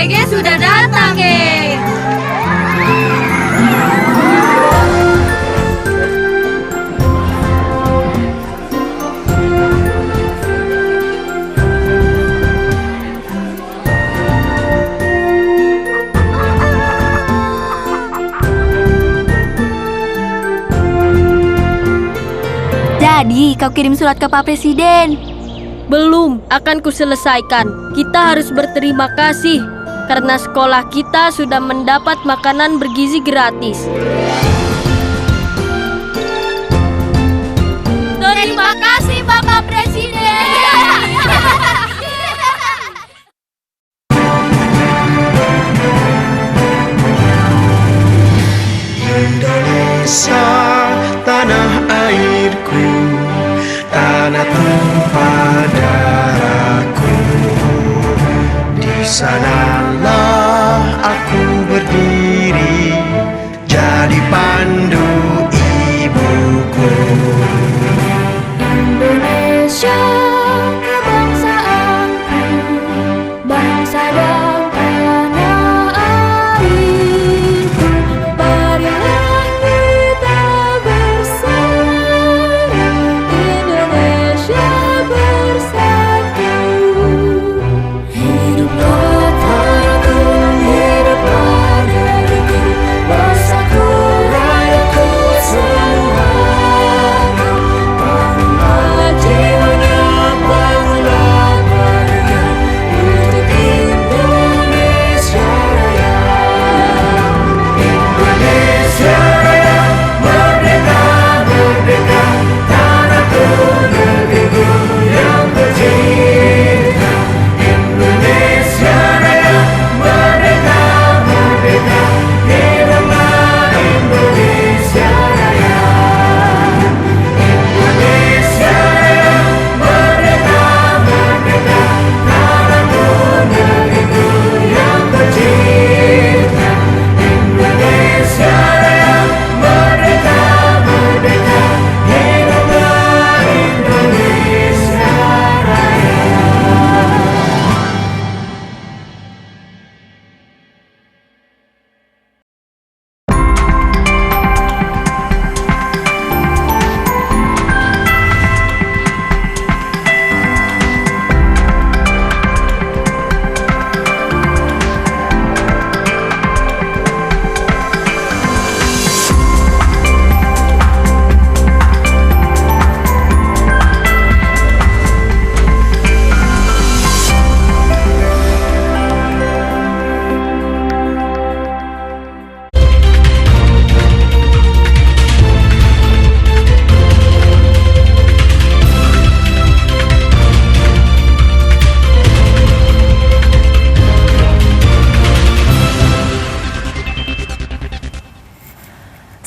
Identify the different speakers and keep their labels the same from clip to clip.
Speaker 1: PG sudah datang, geng.
Speaker 2: Jadi, kau kirim surat ke Pak Presiden?
Speaker 3: Belum, akan kuselesaikan. Kita harus berterima kasih karena sekolah kita sudah mendapat makanan bergizi gratis.
Speaker 1: Terima kasih, Bapak Presiden.
Speaker 4: Indonesia, tanah airku, tanah tumpah darahku. Di sanalah aku berdiri, jadi pandu ibuku.
Speaker 1: Indonesia, kebangsaanku, bangsa dan tanah airku. Marilah kita bersama, Indonesia bersatu. Hiduplah tanahku, hiduplah negeriku, bangsaku, rakyatku semuanya. Bangunlah jiwanya, bangunlah badannya, untuk Indonesia Raya. Indonesia Raya, merdeka, merdeka, tanahku, negeriku yang tercinta. Indonesia Raya, merdeka, merdeka, hiduplah Indonesia Raya. Indonesia Raya, merdeka, merdeka, tanahku, negeriku yang tercinta. Indonesia Raya, merdeka, merdeka, hiduplah Indonesia Raya.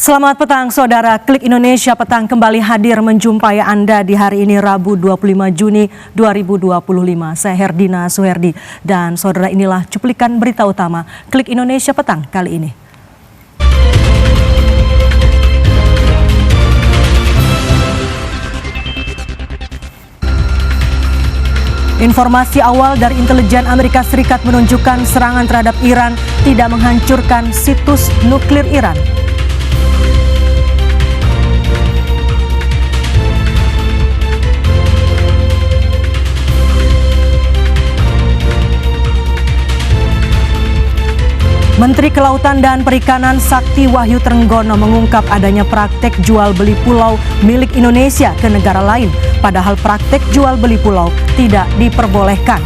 Speaker 5: Selamat petang saudara, Klik Indonesia Petang kembali hadir menjumpai Anda di hari ini Rabu 25 Juni 2025. Saya Herdina Suherdi dan saudara inilah cuplikan berita utama Klik Indonesia Petang kali ini. Informasi awal dari intelijen Amerika Serikat menunjukkan serangan terhadap Iran tidak menghancurkan situs nuklir Iran. Menteri Kelautan dan Perikanan Sakti Wahyu Trenggono mengungkap adanya praktek jual beli pulau milik Indonesia ke negara lain, padahal praktek jual beli pulau tidak diperbolehkan.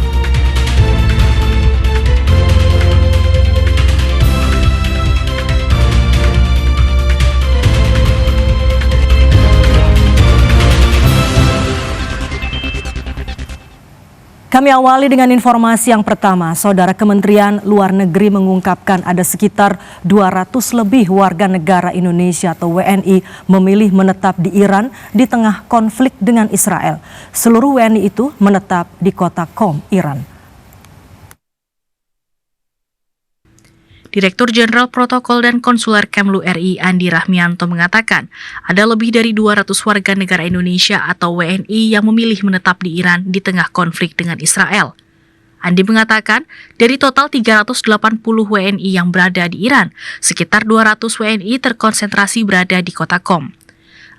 Speaker 5: Kami awali dengan informasi yang pertama. Saudara, Kementerian Luar Negeri mengungkapkan ada sekitar 200 lebih warga negara Indonesia atau WNI memilih menetap di Iran di tengah konflik dengan Israel. Seluruh WNI itu menetap di kota Qom, Iran.
Speaker 6: Direktur Jenderal Protokol dan Konsuler Kemlu RI Andi Rahmianto mengatakan ada lebih dari 200 warga negara Indonesia atau WNI yang memilih menetap di Iran di tengah konflik dengan Israel. Andi mengatakan, dari total 380 WNI yang berada di Iran, sekitar 200 WNI terkonsentrasi berada di kota Qom.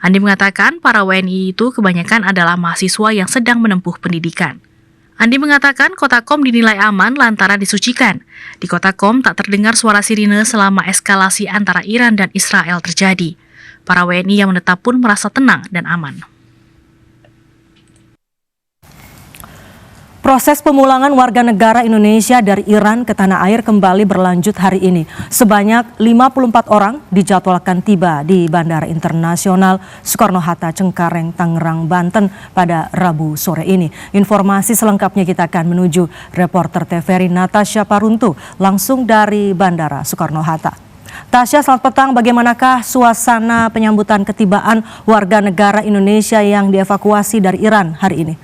Speaker 6: Andi mengatakan, para WNI itu kebanyakan adalah mahasiswa yang sedang menempuh pendidikan. Andi mengatakan kota Qom dinilai aman lantaran disucikan. Di kota Qom tak terdengar suara sirine selama eskalasi antara Iran dan Israel terjadi. Para WNI yang menetap pun merasa tenang dan aman.
Speaker 5: Proses pemulangan warga negara Indonesia dari Iran ke tanah air kembali berlanjut hari ini. Sebanyak 54 orang dijadwalkan tiba di Bandara Internasional Soekarno-Hatta, Cengkareng, Tangerang, Banten pada Rabu sore ini. Informasi selengkapnya kita akan menuju reporter TVRI Natasha Paruntu langsung dari Bandara Soekarno-Hatta. Tasya, selamat petang. Bagaimanakah suasana penyambutan ketibaan warga negara Indonesia yang dievakuasi dari Iran hari ini?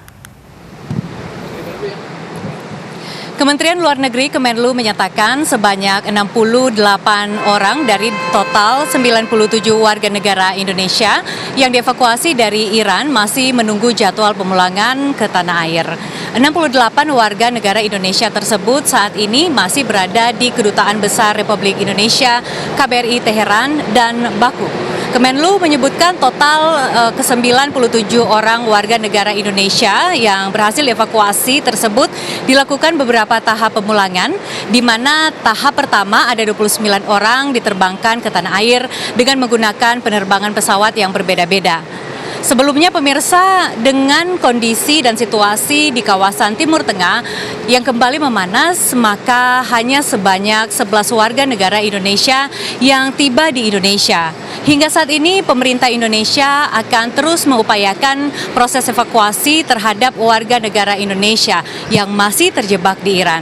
Speaker 7: Kementerian Luar Negeri Kemenlu menyatakan sebanyak 68 orang dari total 97 warga negara Indonesia yang dievakuasi dari Iran masih menunggu jadwal pemulangan ke tanah air. 68 warga negara Indonesia tersebut saat ini masih berada di Kedutaan Besar Republik Indonesia, KBRI Teheran dan Baku. Kemenlu menyebutkan total ke-97 orang warga negara Indonesia yang berhasil dievakuasi tersebut dilakukan beberapa tahap pemulangan, di mana tahap pertama ada 29 orang diterbangkan ke tanah air dengan menggunakan penerbangan pesawat yang berbeda-beda. Sebelumnya pemirsa, dengan kondisi dan situasi di kawasan Timur Tengah yang kembali memanas, maka hanya sebanyak 11 warga negara Indonesia yang tiba di Indonesia. Hingga saat ini pemerintah Indonesia akan terus mengupayakan proses evakuasi terhadap warga negara Indonesia yang masih terjebak di Iran.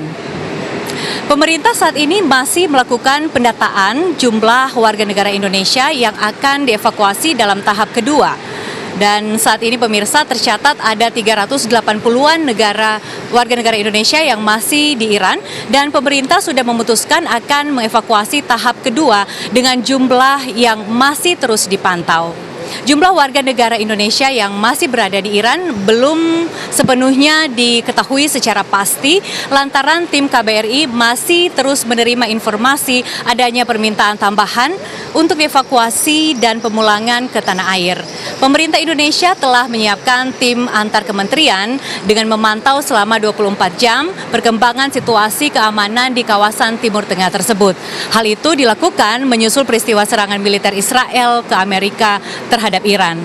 Speaker 7: Pemerintah saat ini masih melakukan pendataan jumlah warga negara Indonesia yang akan dievakuasi dalam tahap kedua. Dan saat ini pemirsa tercatat ada 380-an warga negara Indonesia yang masih di Iran dan pemerintah sudah memutuskan akan mengevakuasi tahap kedua dengan jumlah yang masih terus dipantau. Jumlah warga negara Indonesia yang masih berada di Iran belum sepenuhnya diketahui secara pasti lantaran tim KBRI masih terus menerima informasi adanya permintaan tambahan untuk evakuasi dan pemulangan ke tanah air. Pemerintah Indonesia telah menyiapkan tim antar kementerian dengan memantau selama 24 jam perkembangan situasi keamanan di kawasan Timur Tengah tersebut. Hal itu dilakukan menyusul peristiwa serangan militer Israel ke Amerika terhadap Iran.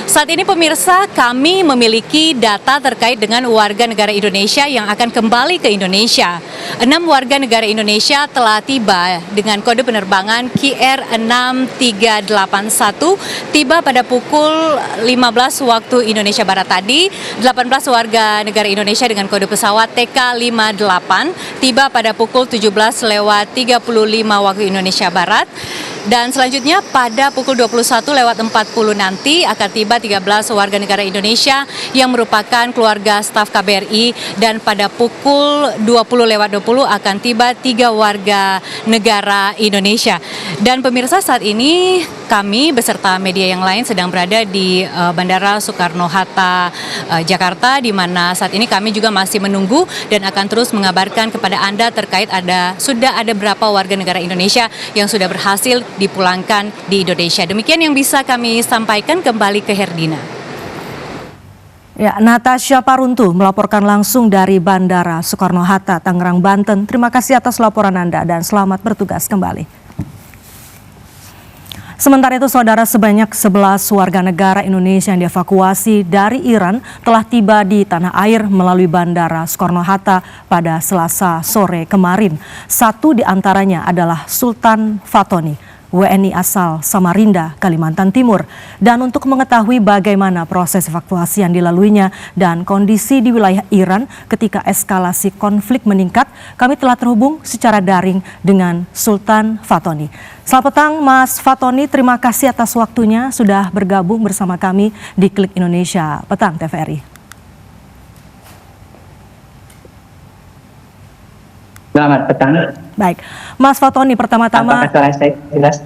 Speaker 7: Saat ini pemirsa, kami memiliki data terkait dengan warga negara Indonesia yang akan kembali ke Indonesia. 6 warga negara Indonesia telah tiba dengan kode penerbangan KR6381, tiba pada pukul 15 waktu Indonesia Barat tadi. 18 warga negara Indonesia dengan kode pesawat TK58 tiba pada pukul 17:35 waktu Indonesia Barat. Dan selanjutnya pada pukul 21:40 nanti akan tiba 13 warga negara Indonesia yang merupakan keluarga staf KBRI dan pada pukul 20:20 akan tiba 3 warga negara Indonesia. Dan pemirsa, saat ini kami beserta media yang lain sedang berada di Bandara Soekarno-Hatta, Jakarta, di mana saat ini kami juga masih menunggu dan akan terus mengabarkan kepada Anda terkait sudah ada berapa warga negara Indonesia yang sudah berhasil dipulangkan di Indonesia. Demikian yang bisa kami sampaikan, kembali ke Herdina.
Speaker 5: Ya, Natasha Paruntu melaporkan langsung dari Bandara Soekarno-Hatta, Tangerang, Banten. Terima kasih atas laporan Anda dan selamat bertugas kembali. Sementara itu, saudara, sebanyak 11 warga negara Indonesia yang dievakuasi dari Iran telah tiba di tanah air melalui Bandara Soekarno-Hatta pada Selasa sore kemarin. 1 di antaranya adalah Sultan Fatoni, WNI asal Samarinda, Kalimantan Timur. Dan untuk mengetahui bagaimana proses evakuasi yang dilaluinya dan kondisi di wilayah Iran ketika eskalasi konflik meningkat, kami telah terhubung secara daring dengan Sultan Fatoni. Selamat petang Mas Fatoni, terima kasih atas waktunya sudah bergabung bersama kami di Klik Indonesia Petang TVRI.
Speaker 8: Selamat petang.
Speaker 5: Baik, Mas Fatoni, pertama-tama.
Speaker 8: Apakah suara saya jelas?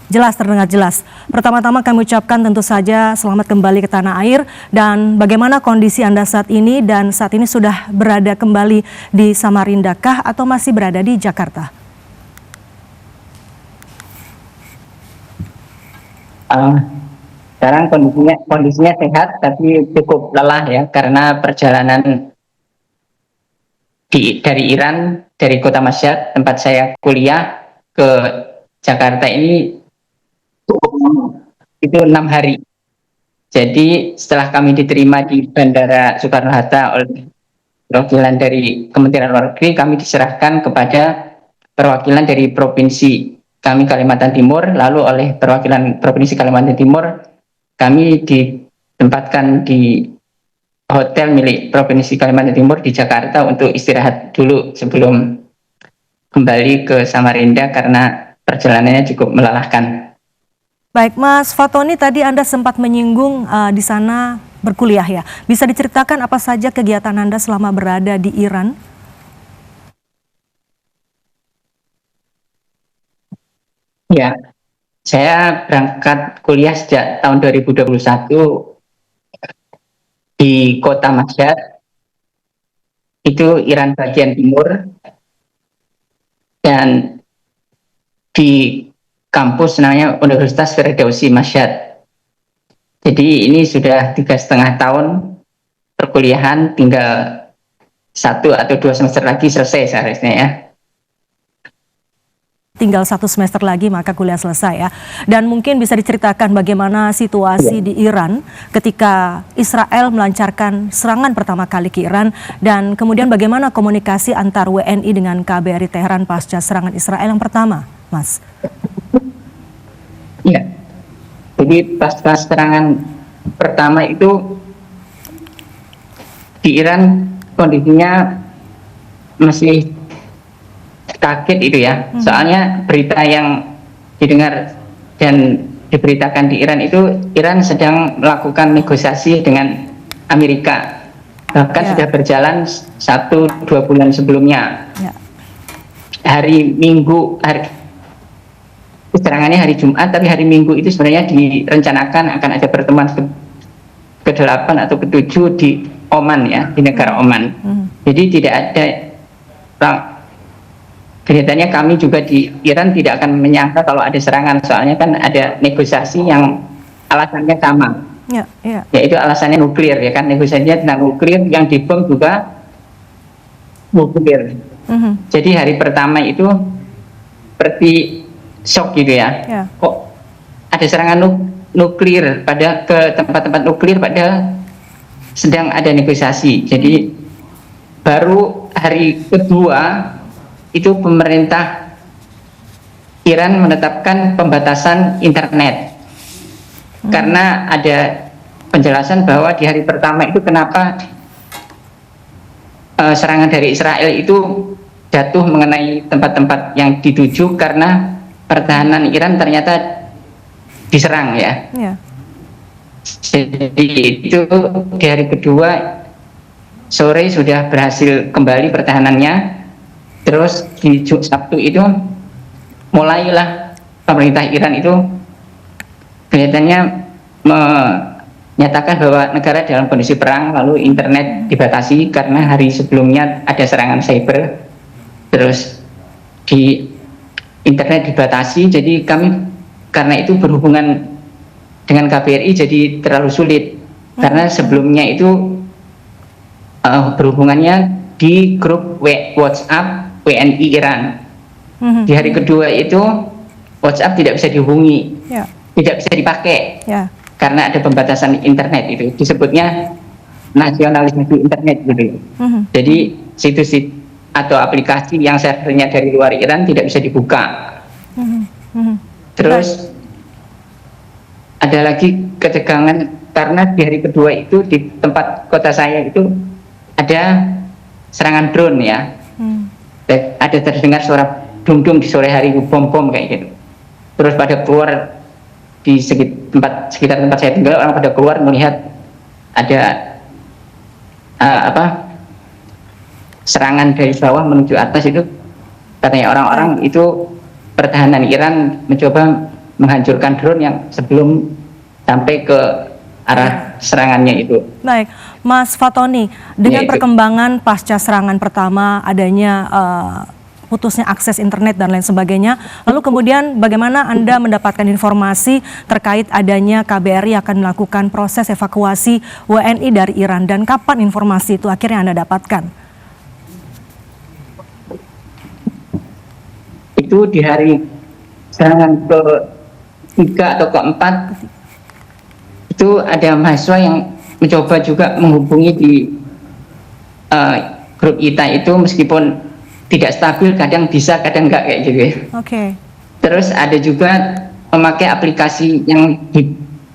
Speaker 5: Jelas, terdengar jelas. Pertama-tama kami ucapkan tentu saja selamat kembali ke tanah air. Dan bagaimana kondisi Anda saat ini, dan saat ini sudah berada kembali di Samarinda kah atau masih berada di Jakarta?
Speaker 8: Sekarang kondisinya sehat, tapi cukup lelah ya, karena perjalanan dari Iran, dari kota Mashhad tempat saya kuliah ke Jakarta ini itu 6 hari. Jadi setelah kami diterima di Bandara Soekarno-Hatta oleh perwakilan dari Kementerian Luar Negeri, kami diserahkan kepada perwakilan dari provinsi kami Kalimantan Timur, lalu oleh perwakilan provinsi Kalimantan Timur kami ditempatkan di hotel milik provinsi Kalimantan Timur di Jakarta untuk istirahat dulu sebelum kembali ke Samarinda karena perjalanannya cukup melelahkan.
Speaker 5: Baik, Mas Fatoni, tadi Anda sempat menyinggung di sana berkuliah ya. Bisa diceritakan apa saja kegiatan Anda selama berada di Iran?
Speaker 8: Ya, saya berangkat kuliah sejak tahun 2021 di kota Mashhad, itu Iran bagian timur, dan di kampus namanya Universitas Firdausi Mashhad. Jadi ini sudah 3,5 tahun perkuliahan, tinggal 1 atau 2 semester lagi selesai seharusnya ya.
Speaker 5: Tinggal 1 semester lagi maka kuliah selesai ya. Dan mungkin bisa diceritakan bagaimana situasi di Iran ketika Israel melancarkan serangan pertama kali ke Iran, dan kemudian bagaimana komunikasi antar WNI dengan KBRI Teheran pasca serangan Israel yang pertama, Mas?
Speaker 8: Ya, jadi pasca serangan pertama itu di Iran kondisinya masih kaget itu ya. Soalnya berita yang didengar dan diberitakan di Iran itu, Iran sedang melakukan negosiasi dengan Amerika, bahkan sudah berjalan 1-2 bulan sebelumnya. Hari Minggu, serangannya hari Jumat, tapi hari Minggu itu sebenarnya direncanakan akan ada pertemuan ke-8 atau ke-7 di Oman ya, di negara Oman. Jadi tidak ada, kelihatannya kami juga di Iran tidak akan menyangka kalau ada serangan, soalnya kan ada negosiasi yang alasannya sama, yaitu alasannya nuklir ya kan, negosiasinya tentang nuklir, yang dibom juga nuklir. Jadi hari pertama itu seperti shock gitu ya, kok ada serangan nuklir pada ke tempat-tempat nuklir padahal sedang ada negosiasi. Jadi baru hari kedua itu pemerintah Iran menetapkan pembatasan internet karena ada penjelasan bahwa di hari pertama itu kenapa serangan dari Israel itu jatuh mengenai tempat-tempat yang dituju, karena pertahanan Iran ternyata diserang ya. Jadi itu di hari kedua sore sudah berhasil kembali pertahanannya. Terus di Sabtu itu mulailah pemerintah Iran itu kelihatannya menyatakan bahwa negara dalam kondisi perang, lalu internet dibatasi karena hari sebelumnya ada serangan cyber. Terus di internet dibatasi, jadi kami karena itu berhubungan dengan KBRI jadi terlalu sulit, karena sebelumnya itu berhubungannya di grup WhatsApp WNI Iran. Di hari kedua itu WhatsApp tidak bisa dihubungi, tidak bisa dipakai karena ada pembatasan internet, itu disebutnya nasionalisasi internet gitu. Jadi situs atau aplikasi yang servernya dari luar Iran tidak bisa dibuka. Terus ada lagi ketegangan karena di hari kedua itu di tempat kota saya itu ada serangan drone ya. Ada terdengar suara dung-dung di sore hari, bom-bom kayak gitu. Terus pada keluar di sekitar tempat saya tinggal, orang pada keluar melihat ada serangan dari bawah menuju atas. Itu katanya orang-orang itu pertahanan Iran mencoba menghancurkan drone yang sebelum sampai ke arah serangannya itu.
Speaker 5: Baik, Mas Fatoni, dengan
Speaker 8: Ya, itu.
Speaker 5: perkembangan pasca serangan pertama, adanya putusnya akses internet dan lain sebagainya, lalu kemudian bagaimana Anda mendapatkan informasi terkait adanya KBRI akan melakukan proses evakuasi WNI dari Iran, dan kapan informasi itu akhirnya Anda dapatkan?
Speaker 8: Itu di hari serangan ke-3 atau ke-4 itu ada mahasiswa yang mencoba juga menghubungi di grup ITA itu, meskipun tidak stabil, kadang bisa kadang enggak kayak gitu ya.
Speaker 5: Oke.
Speaker 8: Terus ada juga memakai aplikasi yang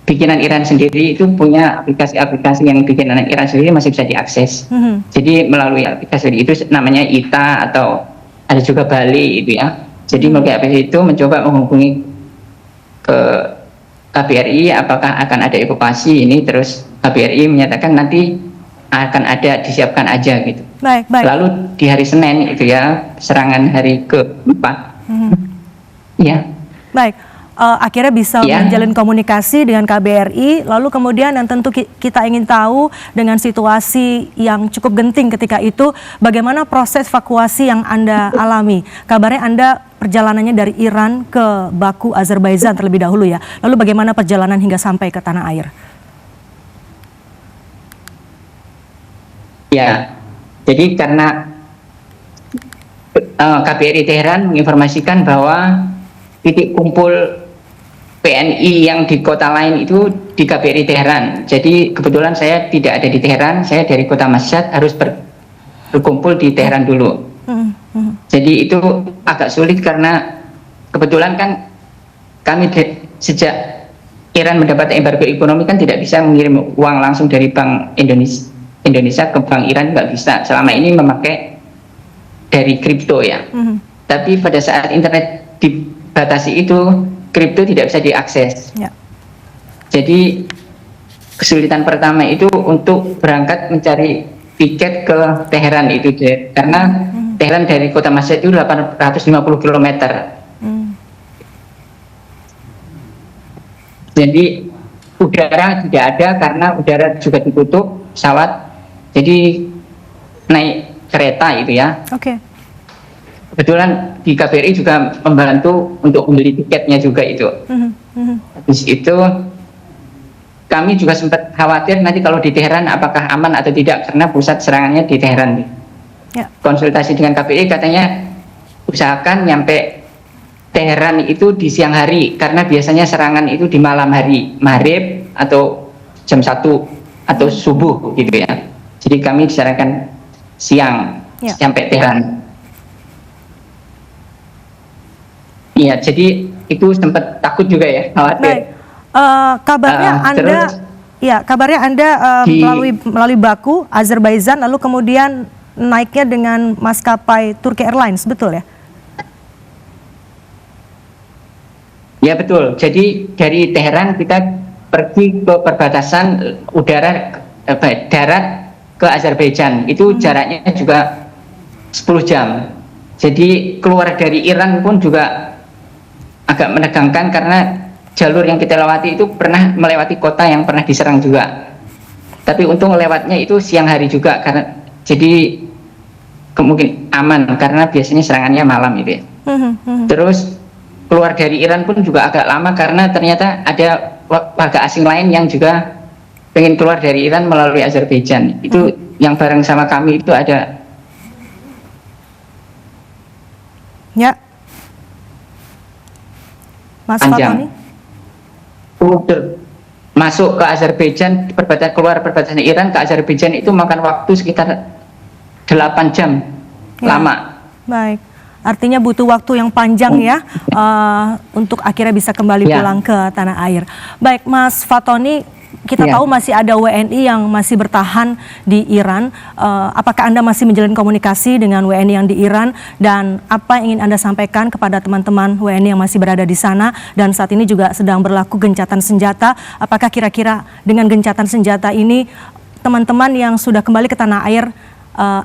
Speaker 8: bikinan Iran sendiri, itu punya aplikasi-aplikasi yang bikinan Iran sendiri masih bisa diakses. Jadi melalui aplikasi itu namanya ITA, atau ada juga Bali itu ya. Jadi melalui aplikasi itu mencoba menghubungi ke KBRI apakah akan ada evakuasi ini, terus KBRI menyatakan nanti akan ada, disiapkan aja gitu.
Speaker 5: Baik, baik.
Speaker 8: Lalu di hari Senin itu ya, serangan hari ke-4. Ya.
Speaker 5: Baik, akhirnya bisa
Speaker 8: Ya.
Speaker 5: menjalin komunikasi dengan KBRI, lalu kemudian yang tentu kita ingin tahu dengan situasi yang cukup genting ketika itu, bagaimana proses evakuasi yang Anda alami? Kabarnya Anda perjalanannya dari Iran ke Baku, Azerbaijan terlebih dahulu ya, lalu bagaimana perjalanan hingga sampai ke tanah air?
Speaker 8: Ya, jadi karena KBRI Teheran menginformasikan bahwa titik kumpul PNI yang di kota lain itu di KBRI Teheran. Jadi kebetulan saya tidak ada di Teheran, saya dari kota Mashhad, harus berkumpul di Teheran dulu. Jadi itu agak sulit karena kebetulan kan kami sejak Iran mendapat embargo ekonomi kan tidak bisa mengirim uang langsung dari Bank Indonesia ke Bank Iran, nggak bisa. Selama ini memakai dari kripto ya. Tapi pada saat internet dibatasi itu, kripto tidak bisa diakses.
Speaker 5: Ya.
Speaker 8: Jadi kesulitan pertama itu untuk berangkat mencari tiket ke Teheran itu, karena Teheran dari kota Mashhad itu 850 km. Jadi udara tidak ada karena udara juga ditutup pesawat. Jadi naik kereta itu ya.
Speaker 5: Oke.
Speaker 8: Kebetulan di KBRI juga membantu untuk membeli tiketnya juga itu. Habis itu kami juga sempat khawatir nanti kalau di Teheran apakah aman atau tidak, karena pusat serangannya di Teheran.
Speaker 5: Ya.
Speaker 8: Konsultasi dengan KBRI katanya usahakan nyampe Teheran itu di siang hari, karena biasanya serangan itu di malam hari, maghrib atau jam 1 atau subuh gitu ya. Jadi kami disarankan siang sampai Teheran. Iya, jadi itu sempat takut juga ya, khawatir.
Speaker 5: Baik. Kabarnya Anda, kabarnya Anda melalui Baku, Azerbaijan, lalu kemudian naiknya dengan maskapai Turki Airlines, betul ya?
Speaker 8: Ya betul. Jadi dari Teheran kita pergi ke perbatasan udara darat ke Azerbaijan. Itu jaraknya juga 10 jam. Jadi keluar dari Iran pun juga agak menegangkan karena jalur yang kita lewati itu pernah melewati kota yang pernah diserang juga. Tapi untung lewatnya itu siang hari juga, karena jadi kemungkinan aman karena biasanya serangannya malam itu ya. Terus keluar dari Iran pun juga agak lama karena ternyata ada warga asing lain yang juga pengen keluar dari Iran melalui Azerbaijan. Itu yang bareng sama kami itu ada.
Speaker 5: Ya. Mas Fatoni?
Speaker 8: Masuk ke Azerbaijan, keluar perbatasan Iran ke Azerbaijan itu makan waktu sekitar 8 jam. Lama.
Speaker 5: Baik. Artinya butuh waktu yang panjang ya untuk akhirnya bisa kembali pulang ke tanah air. Baik, Mas Fatoni, kita tahu masih ada WNI yang masih bertahan di Iran. Apakah Anda masih menjalin komunikasi dengan WNI yang di Iran, dan apa yang ingin Anda sampaikan kepada teman-teman WNI yang masih berada di sana dan saat ini juga sedang berlaku gencatan senjata? Apakah kira-kira dengan gencatan senjata ini teman-teman yang sudah kembali ke tanah air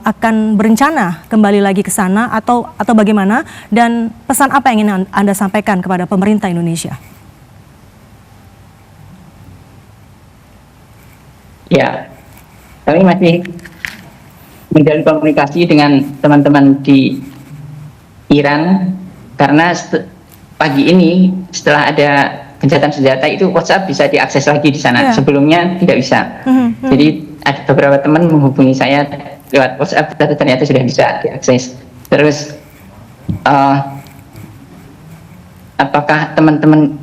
Speaker 5: akan berencana kembali lagi ke sana atau bagaimana, dan pesan apa yang ingin Anda sampaikan kepada pemerintah Indonesia?
Speaker 8: Ya, kami masih menjalin komunikasi dengan teman-teman di Iran karena pagi ini setelah ada gencatan senjata itu WhatsApp bisa diakses lagi di sana. Sebelumnya tidak bisa. Jadi ada beberapa teman menghubungi saya lewat WhatsApp, ternyata sudah bisa diakses. Terus apakah teman-teman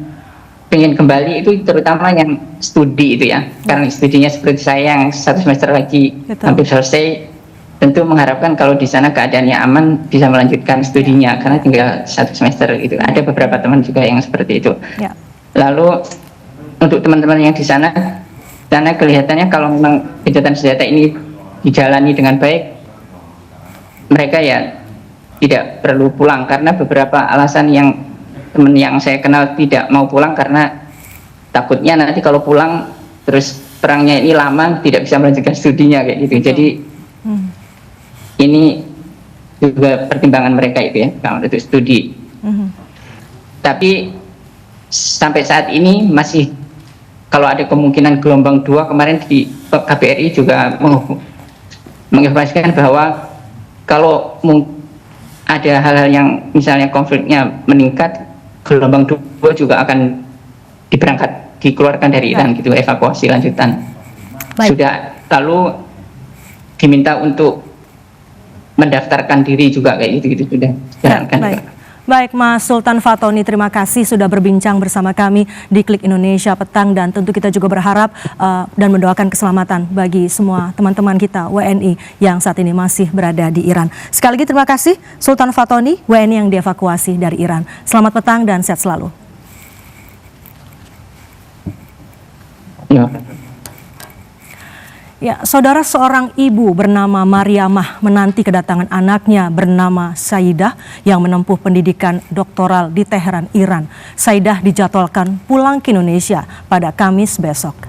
Speaker 8: ingin kembali, itu terutama yang studi itu ya, karena studinya seperti saya yang 1 semester lagi hampir selesai, tentu mengharapkan kalau di sana keadaannya aman bisa melanjutkan studinya karena tinggal 1 semester itu. Ada beberapa teman juga yang seperti itu. Lalu untuk teman-teman yang di sana kelihatannya kalau memang gencatan senjata ini dijalani dengan baik, mereka ya tidak perlu pulang karena beberapa alasan yang teman yang saya kenal tidak mau pulang karena takutnya nanti kalau pulang terus perangnya ini lama tidak bisa melanjutkan studinya kayak gitu. Jadi ini juga pertimbangan mereka itu ya kalau untuk studi. Tapi sampai saat ini masih kalau ada kemungkinan gelombang 2, kemarin di KBRI juga menginformasikan bahwa kalau ada hal-hal yang misalnya konfliknya meningkat, gelombang 2 juga akan dikeluarkan dari Iran gitu, evakuasi lanjutan. Sudah lalu diminta untuk mendaftarkan diri juga kayak gitu sudah jalankan.
Speaker 5: Baik, Mas Sultan Fatoni, terima kasih sudah berbincang bersama kami di Klik Indonesia Petang, dan tentu kita juga berharap dan mendoakan keselamatan bagi semua teman-teman kita WNI yang saat ini masih berada di Iran. Sekali lagi terima kasih Sultan Fatoni, WNI yang dievakuasi dari Iran. Selamat petang dan sehat selalu. Ya, saudara, seorang ibu bernama Mariamah menanti kedatangan anaknya bernama Saidah yang menempuh pendidikan doktoral di Teheran, Iran. Saidah dijadwalkan pulang ke Indonesia pada Kamis besok.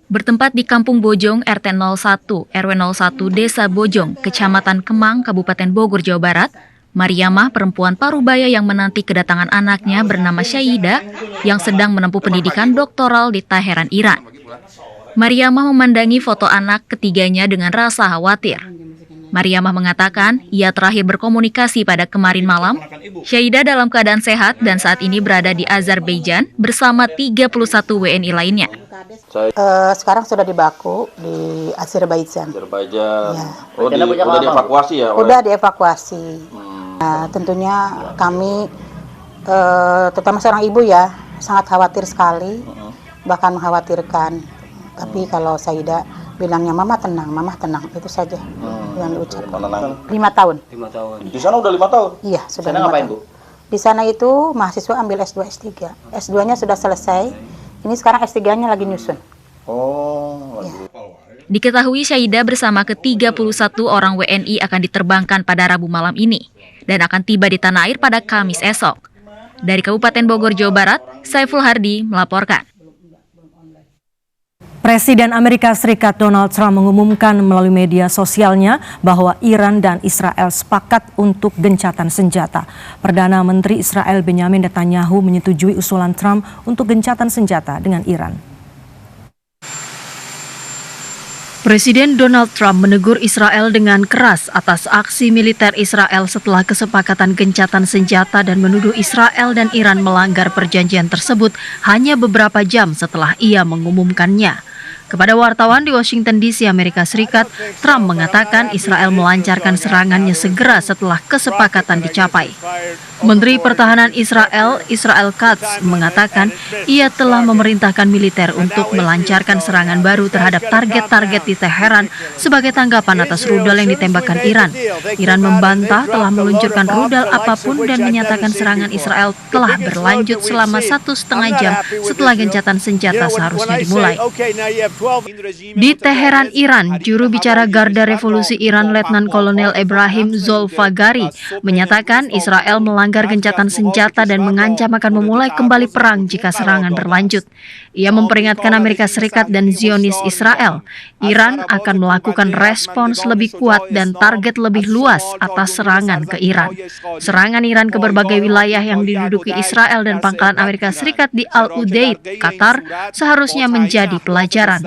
Speaker 6: Bertempat di Kampung Bojong, RT 01, RW 01, Desa Bojong, Kecamatan Kemang, Kabupaten Bogor, Jawa Barat, Mariamah, perempuan parubaya yang menanti kedatangan anaknya bernama Saidah yang sedang menempuh pendidikan doktoral di Teheran, Iran. Mariamah memandangi foto anak ketiganya dengan rasa khawatir. Mariamah mengatakan ia terakhir berkomunikasi pada kemarin malam. Saidah dalam keadaan sehat dan saat ini berada di Azerbaijan bersama 31 WNI lainnya.
Speaker 9: Sekarang sudah di Baku, di Azerbaijan. Ya.
Speaker 10: Oh, udah dievakuasi ya?
Speaker 9: Udah dievakuasi. Nah, tentunya kami, terutama seorang ibu ya, sangat khawatir sekali, bahkan mengkhawatirkan. Tapi kalau Saidah bilangnya mama tenang, itu saja yang diucapkan. 5 tahun.
Speaker 10: 5 tahun. Di sana udah 5 tahun?
Speaker 9: Iya, sudah 5
Speaker 10: ngapain,
Speaker 9: tahun.
Speaker 10: Bu?
Speaker 9: Di sana itu mahasiswa ambil S2, S3. S2-nya sudah selesai, ini sekarang S3-nya lagi nyusun.
Speaker 10: Oh,
Speaker 9: ya.
Speaker 6: Diketahui Saidah bersama ke-31 orang WNI akan diterbangkan pada Rabu malam ini dan akan tiba di tanah air pada Kamis esok. Dari Kabupaten Bogor, Jawa Barat, Saiful Hardi melaporkan.
Speaker 5: Presiden Amerika Serikat Donald Trump mengumumkan melalui media sosialnya bahwa Iran dan Israel sepakat untuk gencatan senjata. Perdana Menteri Israel Benjamin Netanyahu menyetujui usulan Trump untuk gencatan senjata dengan Iran. Presiden Donald Trump menegur Israel dengan keras atas aksi militer Israel setelah kesepakatan gencatan senjata dan menuduh Israel dan Iran melanggar perjanjian tersebut hanya beberapa jam setelah ia mengumumkannya. Kepada wartawan di Washington DC, Amerika Serikat, Trump mengatakan Israel melancarkan serangannya segera setelah kesepakatan dicapai. Menteri Pertahanan Israel Katz, mengatakan ia telah memerintahkan militer untuk melancarkan serangan baru terhadap target-target di Teheran sebagai tanggapan atas rudal yang ditembakkan Iran. Iran membantah telah meluncurkan rudal apapun dan menyatakan serangan Israel telah berlanjut selama 1,5 jam setelah gencatan senjata seharusnya dimulai. Di Teheran, Iran, juru bicara Garda Revolusi Iran Letnan Kolonel Ibrahim Zolfagari menyatakan Israel melanggar
Speaker 11: menggenggam gencatan senjata dan mengancam akan memulai kembali perang jika serangan berlanjut. Ia memperingatkan Amerika Serikat dan Zionis Israel, Iran akan melakukan respons lebih kuat dan target lebih luas atas serangan ke Iran. Serangan Iran ke berbagai wilayah yang diduduki Israel dan pangkalan Amerika Serikat di Al-Udeid, Qatar, seharusnya menjadi pelajaran.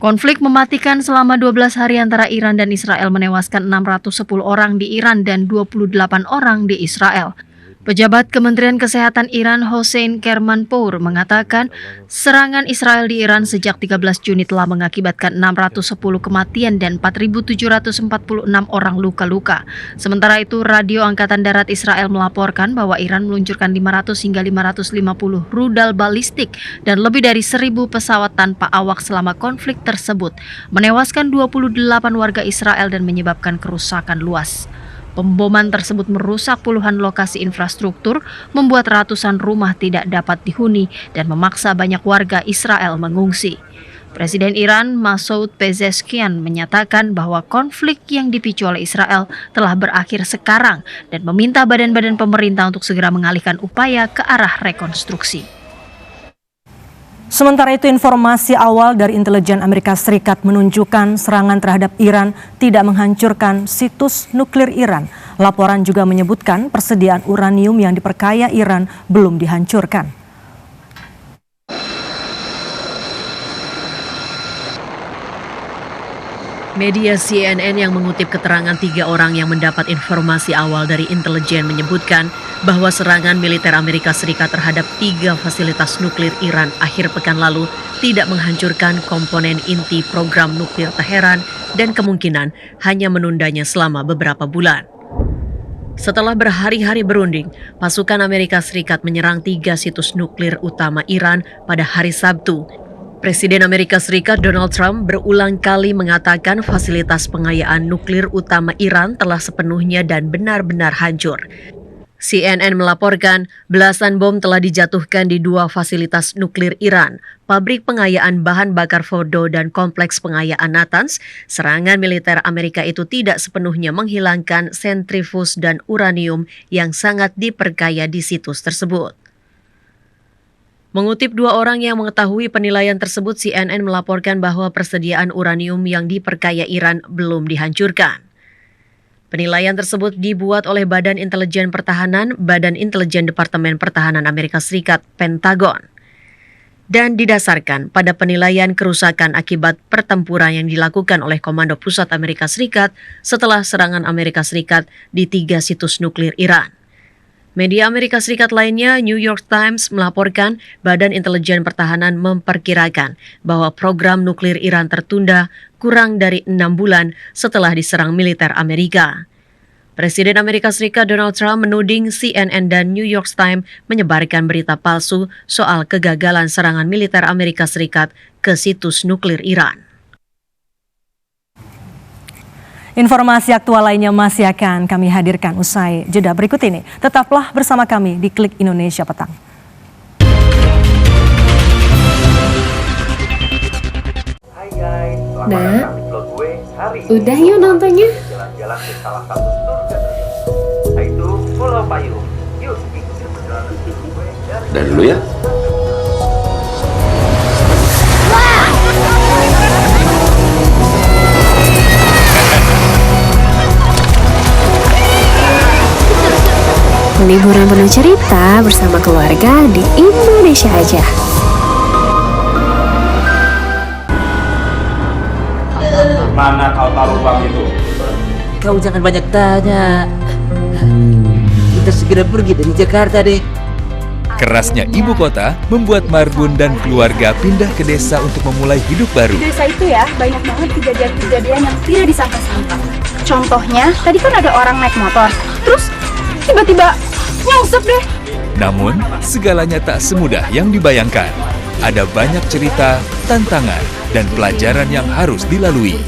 Speaker 11: Konflik mematikan selama 12 hari antara Iran dan Israel menewaskan 610 orang di Iran dan 28 orang di Israel. Pejabat Kementerian Kesehatan Iran Hossein Kermanpour mengatakan serangan Israel di Iran sejak 13 Juni telah mengakibatkan 610 kematian dan 4.746 orang luka-luka. Sementara itu, Radio Angkatan Darat Israel melaporkan bahwa Iran meluncurkan 500 hingga 550 rudal balistik dan lebih dari 1.000 pesawat tanpa awak selama konflik tersebut, menewaskan 28 warga Israel dan menyebabkan kerusakan luas. Pemboman tersebut merusak puluhan lokasi infrastruktur, membuat ratusan rumah tidak dapat dihuni, dan memaksa banyak warga Israel mengungsi. Presiden Iran Masoud Pezeshkian menyatakan bahwa konflik yang dipicu oleh Israel telah berakhir sekarang dan meminta badan-badan pemerintah untuk segera mengalihkan upaya ke arah rekonstruksi.
Speaker 5: Sementara itu, informasi awal dari intelijen Amerika Serikat menunjukkan serangan terhadap Iran tidak menghancurkan situs nuklir Iran. Laporan juga menyebutkan persediaan uranium yang diperkaya Iran belum dihancurkan.
Speaker 12: Media CNN yang mengutip keterangan 3 orang yang mendapat informasi awal dari intelijen menyebutkan bahwa serangan militer Amerika Serikat terhadap 3 fasilitas nuklir Iran akhir pekan lalu tidak menghancurkan komponen inti program nuklir Teheran dan kemungkinan hanya menundanya selama beberapa bulan. Setelah berhari-hari berunding, pasukan Amerika Serikat menyerang 3 situs nuklir utama Iran pada hari Sabtu. Presiden Amerika Serikat Donald Trump berulang kali mengatakan fasilitas pengayaan nuklir utama Iran telah sepenuhnya dan benar-benar hancur. CNN melaporkan belasan bom telah dijatuhkan di 2 fasilitas nuklir Iran, pabrik pengayaan bahan bakar Fordo dan kompleks pengayaan Natanz. Serangan militer Amerika itu tidak sepenuhnya menghilangkan sentrifus dan uranium yang sangat diperkaya di situs tersebut. Mengutip 2 orang yang mengetahui penilaian tersebut, CNN melaporkan bahwa persediaan uranium yang diperkaya Iran belum dihancurkan. Penilaian tersebut dibuat oleh Badan Intelijen Pertahanan, Badan Intelijen Departemen Pertahanan Amerika Serikat, Pentagon, dan didasarkan pada penilaian kerusakan akibat pertempuran yang dilakukan oleh Komando Pusat Amerika Serikat setelah serangan Amerika Serikat di 3 situs nuklir Iran. Media Amerika Serikat lainnya, New York Times, melaporkan Badan Intelijen Pertahanan memperkirakan bahwa program nuklir Iran tertunda kurang dari 6 bulan setelah diserang militer Amerika. Presiden Amerika Serikat Donald Trump menuding CNN dan New York Times menyebarkan berita palsu soal kegagalan serangan militer Amerika Serikat ke situs nuklir Iran.
Speaker 5: Informasi aktual lainnya masih akan kami hadirkan usai jeda berikut ini. Tetaplah bersama kami di Klik Indonesia Petang.
Speaker 13: Nah, udah yuk nontonnya.
Speaker 1: Jalan-jalan ke salah satu surga tersebut. Itu Pulau Payung. Yuk ikuti perjalanan gue
Speaker 10: Dari dulu ya.
Speaker 13: Liburan penuh cerita bersama keluarga di Indonesia aja.
Speaker 10: Mana kau taruh uang itu?
Speaker 14: Kau jangan banyak tanya. Kita segera pergi dari Jakarta deh.
Speaker 15: Kerasnya ibu kota membuat Marbun dan keluarga pindah ke desa untuk memulai hidup baru.
Speaker 16: Di desa itu ya, banyak banget kejadian-kejadian yang tidak disangka-sangka. Contohnya, tadi kan ada orang naik motor, terus tiba-tiba nyungsep deh.
Speaker 15: Namun, segalanya tak semudah yang dibayangkan. Ada banyak cerita, tantangan, dan pelajaran yang harus dilalui.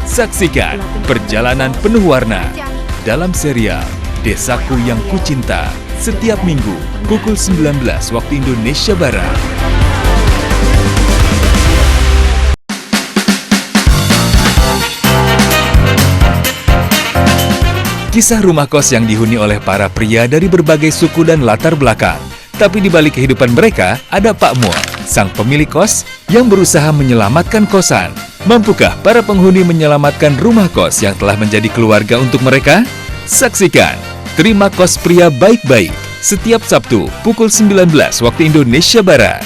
Speaker 15: Saksikan perjalanan penuh warna dalam serial Desaku Yang Kucinta setiap minggu pukul 19 waktu Indonesia Barat. Kisah rumah kos yang dihuni oleh para pria dari berbagai suku dan latar belakang. Tapi di balik kehidupan mereka, ada Pak Mul, sang pemilik kos yang berusaha menyelamatkan kosan. Mampukah para penghuni menyelamatkan rumah kos yang telah menjadi keluarga untuk mereka? Saksikan Terima Kos Pria Baik-Baik setiap Sabtu pukul 19 waktu Indonesia Barat.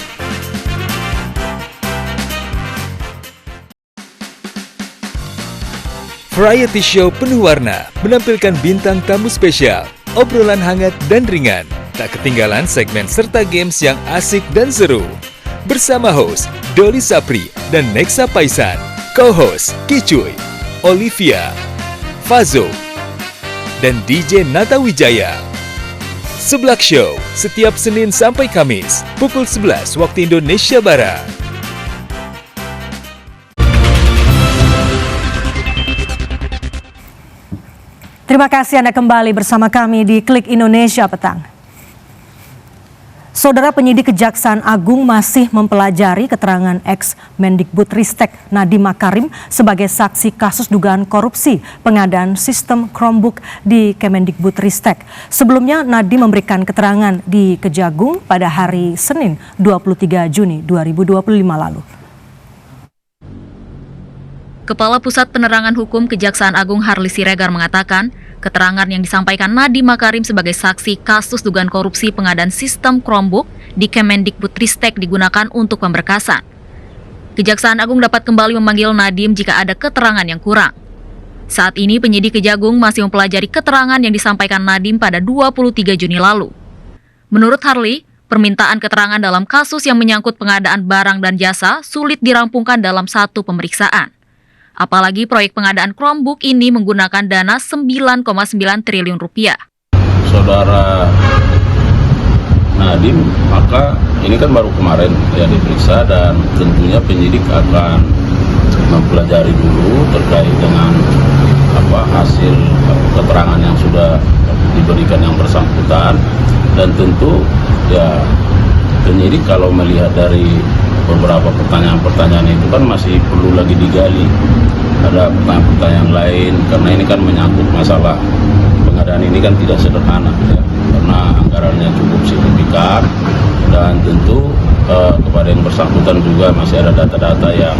Speaker 15: Variety show penuh warna menampilkan bintang tamu spesial, obrolan hangat dan ringan. Tak ketinggalan segmen serta games yang asik dan seru. Bersama host Doli Sapri dan Nexa Paisan, co-host Kicuy, Olivia, Fazo, dan DJ Nata Wijaya. Seblak Show setiap Senin sampai Kamis pukul 11 waktu Indonesia Barat.
Speaker 5: Terima kasih Anda kembali bersama kami di Klik Indonesia Petang. Saudara, penyidik Kejaksaan Agung masih mempelajari keterangan ex-Mendikbudristek Nadiem Makarim sebagai saksi kasus dugaan korupsi pengadaan sistem Chromebook di Kemendikbudristek. Sebelumnya Nadiem memberikan keterangan di Kejagung pada hari Senin 23 Juni 2025 lalu.
Speaker 6: Kepala Pusat Penerangan Hukum Kejaksaan Agung Harli Siregar mengatakan, keterangan yang disampaikan Nadiem Makarim sebagai saksi kasus dugaan korupsi pengadaan sistem Chromebook di Kemendikbudristek digunakan untuk pemberkasan. Kejaksaan Agung dapat kembali memanggil Nadiem jika ada keterangan yang kurang. Saat ini penyidik Kejagung masih mempelajari keterangan yang disampaikan Nadiem pada 23 Juni lalu. Menurut Harli, permintaan keterangan dalam kasus yang menyangkut pengadaan barang dan jasa sulit dirampungkan dalam satu pemeriksaan. Apalagi proyek pengadaan Chromebook ini menggunakan dana 9,9 triliun rupiah.
Speaker 10: Saudara Nadiem, maka ini kan baru kemarin ya diperiksa dan tentunya penyidik akan mempelajari dulu terkait dengan hasil keterangan yang sudah diberikan yang bersangkutan, dan tentu ya penyidik kalau melihat dari beberapa pertanyaan-pertanyaan itu kan masih perlu lagi digali. Ada pertanyaan-pertanyaan lain karena ini kan menyangkut masalah pengadaan ini kan tidak sederhana ya, karena anggarannya cukup signifikan dan tentu kepada yang bersangkutan juga masih ada data-data yang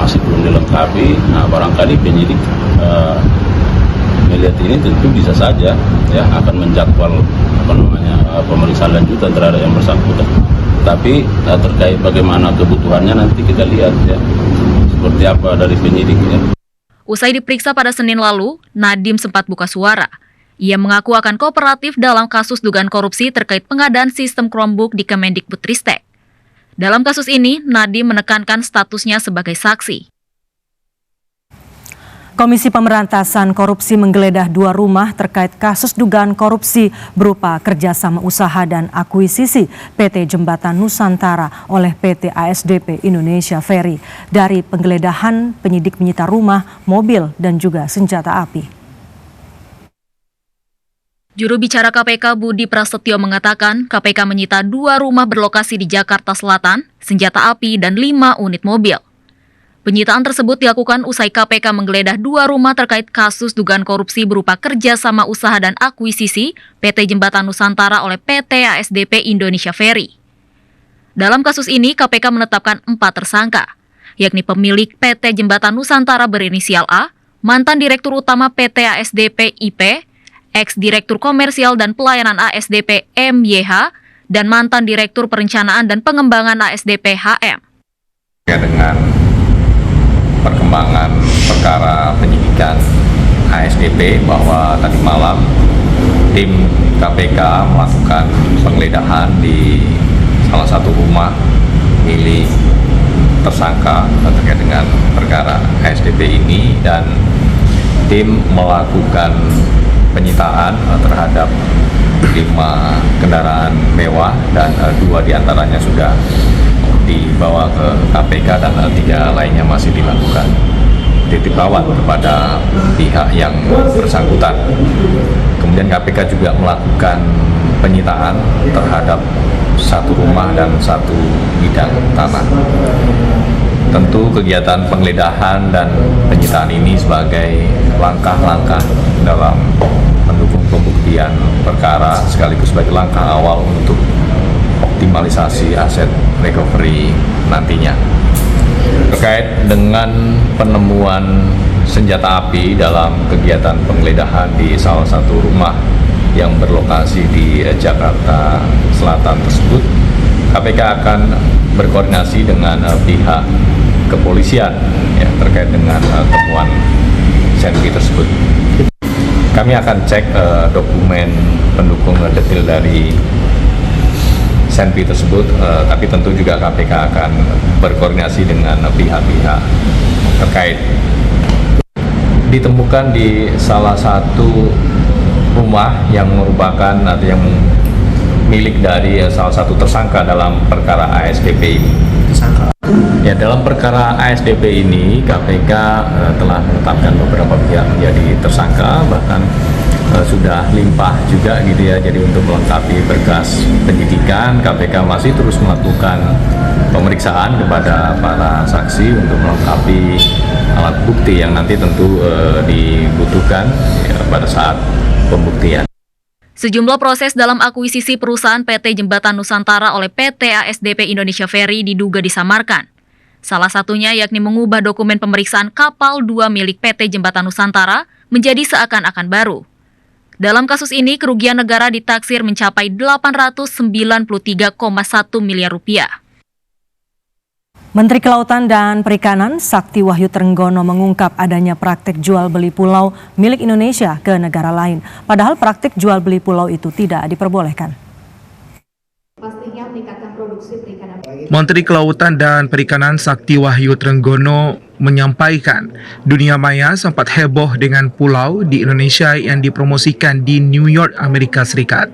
Speaker 10: masih belum dilengkapi. Nah, barangkali penyidik melihat ini tentu bisa saja ya akan menjadwal pemeriksaan lanjutan terhadap yang bersangkutan. Tapi terkait bagaimana kebutuhannya nanti kita lihat ya seperti apa dari penyidiknya.
Speaker 6: Usai diperiksa pada Senin lalu, Nadiem sempat buka suara. Ia mengaku akan kooperatif dalam kasus dugaan korupsi terkait pengadaan sistem Chromebook di Kemendikbudristek. Dalam kasus ini, Nadiem menekankan statusnya sebagai saksi.
Speaker 5: Komisi Pemberantasan Korupsi menggeledah 2 rumah terkait kasus dugaan korupsi berupa kerjasama usaha dan akuisisi PT Jembatan Nusantara oleh PT ASDP Indonesia Ferry. Dari penggeledahan, penyidik menyita rumah, mobil, dan juga senjata api.
Speaker 6: Juru bicara KPK Budi Prasetyo mengatakan KPK menyita 2 rumah berlokasi di Jakarta Selatan, senjata api, dan 5 unit mobil. Penyitaan tersebut dilakukan usai KPK menggeledah 2 rumah terkait kasus dugaan korupsi berupa kerjasama usaha dan akuisisi PT Jembatan Nusantara oleh PT ASDP Indonesia Ferry. Dalam kasus ini, KPK menetapkan 4 tersangka, yakni pemilik PT Jembatan Nusantara berinisial A, mantan Direktur Utama PT ASDP IP, ex-Direktur Komersial dan Pelayanan ASDP MYH, dan mantan Direktur Perencanaan dan Pengembangan ASDP HM.
Speaker 17: Dengan perkembangan perkara penyidikan ASDP bahwa tadi malam tim KPK melakukan penggeledahan di salah satu rumah milik tersangka terkait dengan perkara ASDP ini, dan tim melakukan penyitaan terhadap 5 kendaraan mewah dan 2 diantaranya sudah dibawa ke KPK dan 3 lainnya masih dilakukan titip rawat kepada pihak yang bersangkutan. Kemudian KPK juga melakukan penyitaan terhadap 1 rumah dan 1 bidang tanah. Tentu kegiatan penggeledahan dan penyitaan ini sebagai langkah-langkah dalam penghentian perkara sekaligus sebagai langkah awal untuk optimalisasi aset recovery nantinya. Terkait dengan penemuan senjata api dalam kegiatan penggeledahan di salah satu rumah yang berlokasi di Jakarta Selatan tersebut, KPK akan berkoordinasi dengan pihak kepolisian ya, terkait dengan temuan senpi tersebut. Kami akan cek dokumen pendukung detail dari senpi tersebut, tapi tentu juga KPK akan berkoordinasi dengan pihak-pihak terkait. Ditemukan di salah satu rumah yang merupakan atau yang milik dari salah satu tersangka dalam perkara ASDP ini. Ya, dalam perkara ASDP ini KPK telah menetapkan beberapa pihak menjadi tersangka, bahkan sudah limpah juga gitu ya. Jadi untuk melengkapi berkas penyidikan, KPK masih terus melakukan pemeriksaan kepada para saksi untuk melengkapi alat bukti yang nanti tentu dibutuhkan ya, pada saat pembuktian.
Speaker 6: Sejumlah proses dalam akuisisi perusahaan PT Jembatan Nusantara oleh PT ASDP Indonesia Ferry diduga disamarkan. Salah satunya yakni mengubah dokumen pemeriksaan kapal 2 milik PT Jembatan Nusantara menjadi seakan-akan baru. Dalam kasus ini, kerugian negara ditaksir mencapai 893,1 miliar rupiah.
Speaker 5: Menteri Kelautan dan Perikanan Sakti Wahyu Trenggono mengungkap adanya praktik jual beli pulau milik Indonesia ke negara lain. Padahal praktik jual beli pulau itu tidak diperbolehkan.
Speaker 18: Pastinya meningkatkan produksi perikanan.
Speaker 19: Menteri Kelautan dan Perikanan Sakti Wahyu Trenggono menyampaikan dunia maya sempat heboh dengan pulau di Indonesia yang dipromosikan di New York, Amerika Serikat.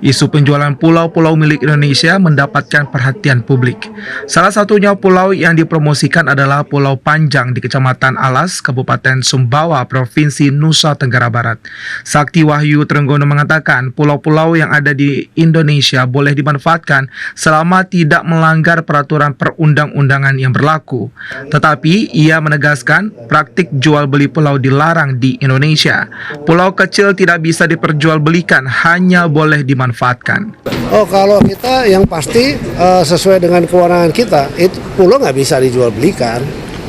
Speaker 19: Isu penjualan pulau-pulau milik Indonesia mendapatkan perhatian publik. Salah satunya pulau yang dipromosikan adalah Pulau Panjang di Kecamatan Alas, Kabupaten Sumbawa, Provinsi Nusa Tenggara Barat. Sakti Wahyu Trenggono mengatakan pulau-pulau yang ada di Indonesia boleh dimanfaatkan selama tidak melanggar peraturan perundang-undangan yang berlaku. Tetapi ia menegaskan praktik jual beli pulau dilarang di Indonesia. Pulau kecil tidak bisa diperjualbelikan, hanya boleh dimanfaatkan.
Speaker 20: Oh, kalau kita yang pasti sesuai dengan kewenangan kita, itu pulau nggak bisa dijual belikan,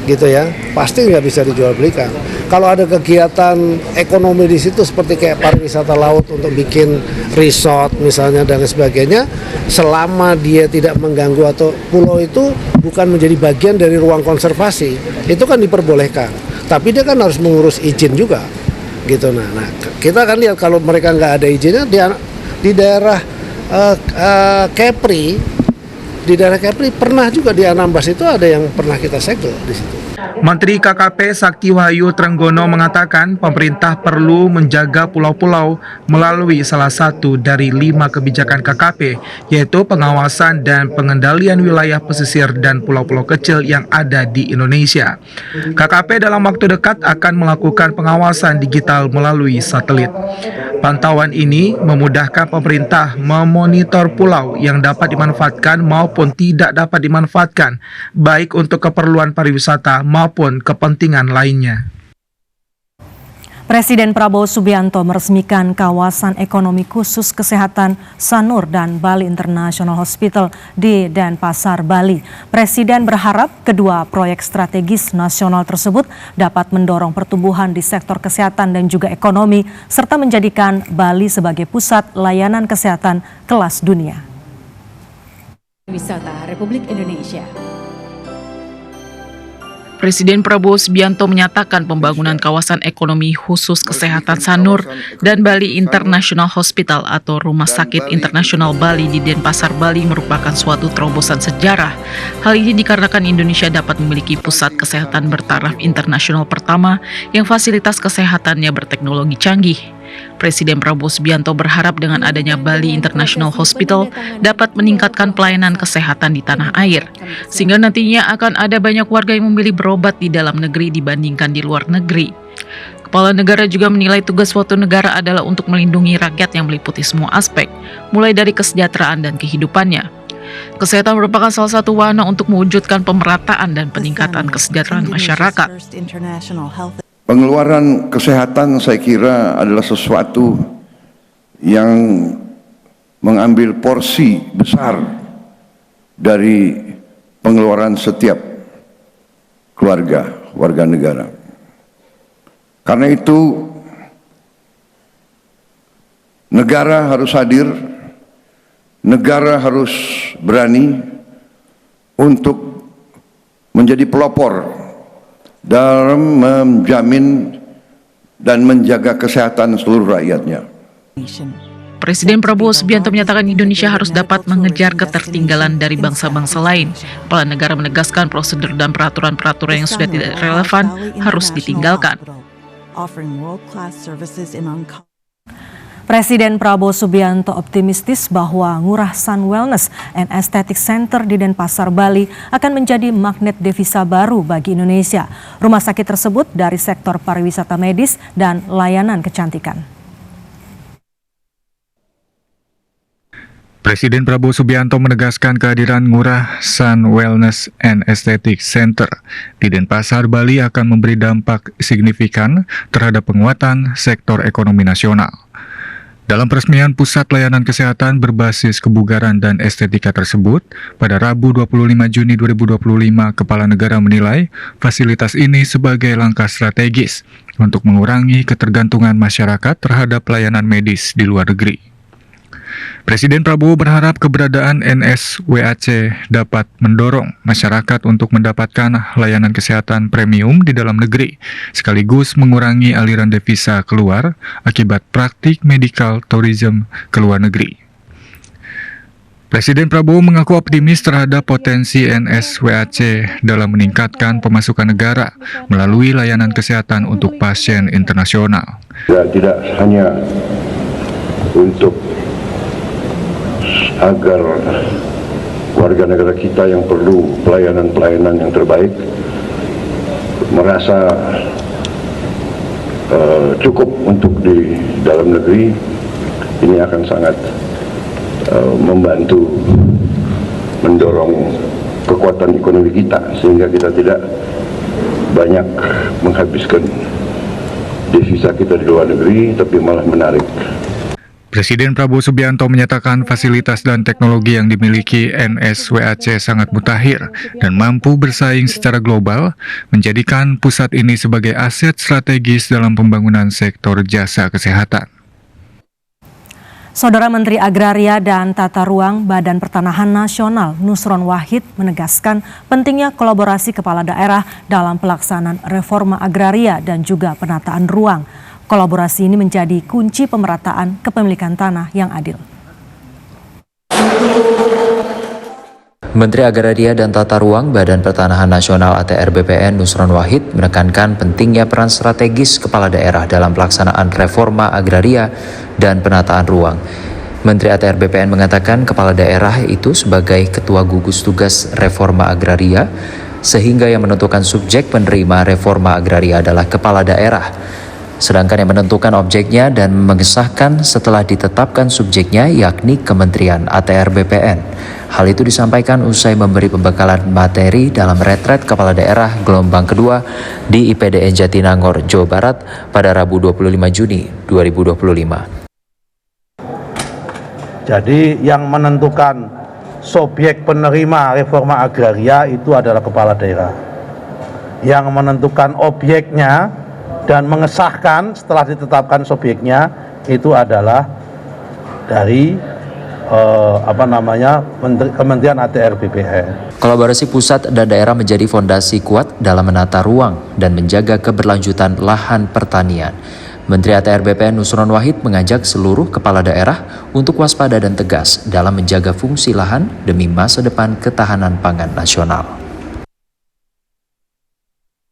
Speaker 20: gitu ya. Pasti nggak bisa dijual belikan. Kalau ada kegiatan ekonomi di situ seperti kayak pariwisata laut untuk bikin resort misalnya dan sebagainya, selama dia tidak mengganggu atau pulau itu bukan menjadi bagian dari ruang konservasi, itu kan diperbolehkan. Tapi dia kan harus mengurus izin juga, gitu. Nah kita kan lihat kalau mereka nggak ada izinnya di daerah Kepri, pernah juga di Anambas itu ada yang pernah kita segel di situ.
Speaker 19: Menteri KKP Sakti Wahyu Trenggono mengatakan pemerintah perlu menjaga pulau-pulau melalui salah satu dari 5 kebijakan KKP, yaitu pengawasan dan pengendalian wilayah pesisir dan pulau-pulau kecil yang ada di Indonesia. KKP dalam waktu dekat akan melakukan pengawasan digital melalui satelit. Pantauan ini memudahkan pemerintah memonitor pulau yang dapat dimanfaatkan maupun tidak dapat dimanfaatkan, baik untuk keperluan pariwisata maupun kepentingan lainnya.
Speaker 5: Presiden Prabowo Subianto meresmikan kawasan ekonomi khusus kesehatan Sanur dan Bali International Hospital di Denpasar, Bali. Presiden berharap kedua proyek strategis nasional tersebut dapat mendorong pertumbuhan di sektor kesehatan dan juga ekonomi, serta menjadikan Bali sebagai pusat layanan kesehatan kelas dunia.
Speaker 7: Wisata Republik Indonesia.
Speaker 6: Presiden Prabowo Subianto menyatakan pembangunan kawasan ekonomi khusus kesehatan Sanur dan Bali International Hospital atau Rumah Sakit Internasional Bali di Denpasar, Bali merupakan suatu terobosan sejarah. Hal ini dikarenakan Indonesia dapat memiliki pusat kesehatan bertaraf internasional pertama yang fasilitas kesehatannya berteknologi canggih. Presiden Prabowo Subianto berharap dengan adanya Bali International Hospital dapat meningkatkan pelayanan kesehatan di tanah air, sehingga nantinya akan ada banyak warga yang memilih berobat di dalam negeri dibandingkan di luar negeri. Kepala negara juga menilai tugas suatu negara adalah untuk melindungi rakyat yang meliputi semua aspek, mulai dari kesejahteraan dan kehidupannya. Kesehatan merupakan salah satu wahana untuk mewujudkan pemerataan dan peningkatan kesejahteraan masyarakat.
Speaker 21: Pengeluaran kesehatan saya kira adalah sesuatu yang mengambil porsi besar dari pengeluaran setiap keluarga, warga negara. Karena itu, negara harus hadir, negara harus berani untuk menjadi pelopor dalam menjamin dan menjaga kesehatan seluruh rakyatnya.
Speaker 6: Presiden Prabowo Subianto menyatakan Indonesia harus dapat mengejar ketertinggalan dari bangsa-bangsa lain. Kepala negara menegaskan prosedur dan peraturan-peraturan yang sudah tidak relevan harus ditinggalkan.
Speaker 5: Presiden Prabowo Subianto optimistis bahwa Ngurah Sun Wellness and Aesthetic Center di Denpasar, Bali akan menjadi magnet devisa baru bagi Indonesia. Rumah sakit tersebut dari sektor pariwisata medis dan layanan kecantikan.
Speaker 22: Presiden Prabowo Subianto menegaskan kehadiran Ngurah Sun Wellness and Aesthetic Center di Denpasar, Bali akan memberi dampak signifikan terhadap penguatan sektor ekonomi nasional. Dalam peresmian Pusat Layanan Kesehatan Berbasis Kebugaran dan Estetika tersebut, pada Rabu 25 Juni 2025, Kepala Negara menilai fasilitas ini sebagai langkah strategis untuk mengurangi ketergantungan masyarakat terhadap layanan medis di luar negeri. Presiden Prabowo berharap keberadaan NSWAC dapat mendorong masyarakat untuk mendapatkan layanan kesehatan premium di dalam negeri, sekaligus mengurangi aliran devisa keluar akibat praktik medical tourism ke luar negeri. Presiden Prabowo mengaku optimis terhadap potensi NSWAC dalam meningkatkan pemasukan negara melalui layanan kesehatan untuk pasien internasional.
Speaker 21: Tidak hanya untuk agar warga negara kita yang perlu pelayanan-pelayanan yang terbaik merasa cukup untuk di dalam negeri, ini akan sangat membantu mendorong kekuatan ekonomi kita sehingga kita tidak banyak menghabiskan devisa kita di luar negeri tapi malah menarik.
Speaker 22: Presiden Prabowo Subianto menyatakan fasilitas dan teknologi yang dimiliki NSWAC sangat mutakhir dan mampu bersaing secara global, menjadikan pusat ini sebagai aset strategis dalam pembangunan sektor jasa kesehatan.
Speaker 5: Saudara Menteri Agraria dan Tata Ruang Badan Pertanahan Nasional Nusron Wahid menegaskan pentingnya kolaborasi kepala daerah dalam pelaksanaan reforma agraria dan juga penataan ruang. Kolaborasi ini menjadi kunci pemerataan kepemilikan tanah yang adil.
Speaker 23: Menteri Agraria dan Tata Ruang Badan Pertanahan Nasional ATR BPN Nusron Wahid menekankan pentingnya peran strategis kepala daerah dalam pelaksanaan reforma agraria dan penataan ruang. Menteri ATR BPN mengatakan kepala daerah itu sebagai ketua gugus tugas reforma agraria, sehingga yang menentukan subjek penerima reforma agraria adalah kepala daerah. Sedangkan yang menentukan objeknya dan mengesahkan setelah ditetapkan subjeknya yakni Kementerian ATR BPN. Hal itu disampaikan usai memberi pembekalan materi dalam retret kepala daerah gelombang kedua di IPDN Jatinangor, Jawa Barat pada Rabu 25 Juni 2025.
Speaker 24: Jadi yang menentukan subjek penerima reforma agraria itu adalah kepala daerah. Yang menentukan objeknya dan mengesahkan setelah ditetapkan subjeknya itu adalah dari Kementerian ATR BPN.
Speaker 23: Kolaborasi pusat dan daerah menjadi fondasi kuat dalam menata ruang dan menjaga keberlanjutan lahan pertanian. Menteri ATR BPN Nusron Wahid mengajak seluruh kepala daerah untuk waspada dan tegas dalam menjaga fungsi lahan demi masa depan ketahanan pangan nasional.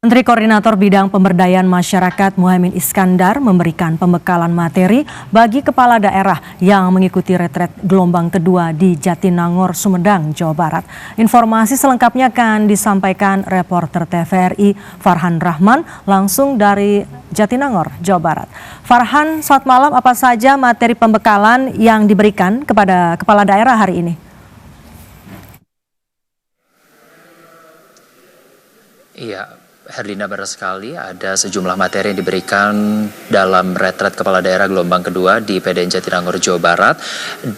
Speaker 5: Menteri Koordinator Bidang Pemberdayaan Masyarakat Muhaimin Iskandar memberikan pembekalan materi bagi kepala daerah yang mengikuti retret gelombang kedua di Jatinangor, Sumedang, Jawa Barat. Informasi selengkapnya akan disampaikan reporter TVRI Farhan Rahman langsung dari Jatinangor, Jawa Barat. Farhan, selamat malam. Apa saja materi pembekalan yang diberikan kepada kepala daerah hari ini?
Speaker 23: Iya, Herdina, benar sekali ada sejumlah materi yang diberikan dalam retret kepala daerah gelombang kedua di PDN Jatinangor, Jawa Barat.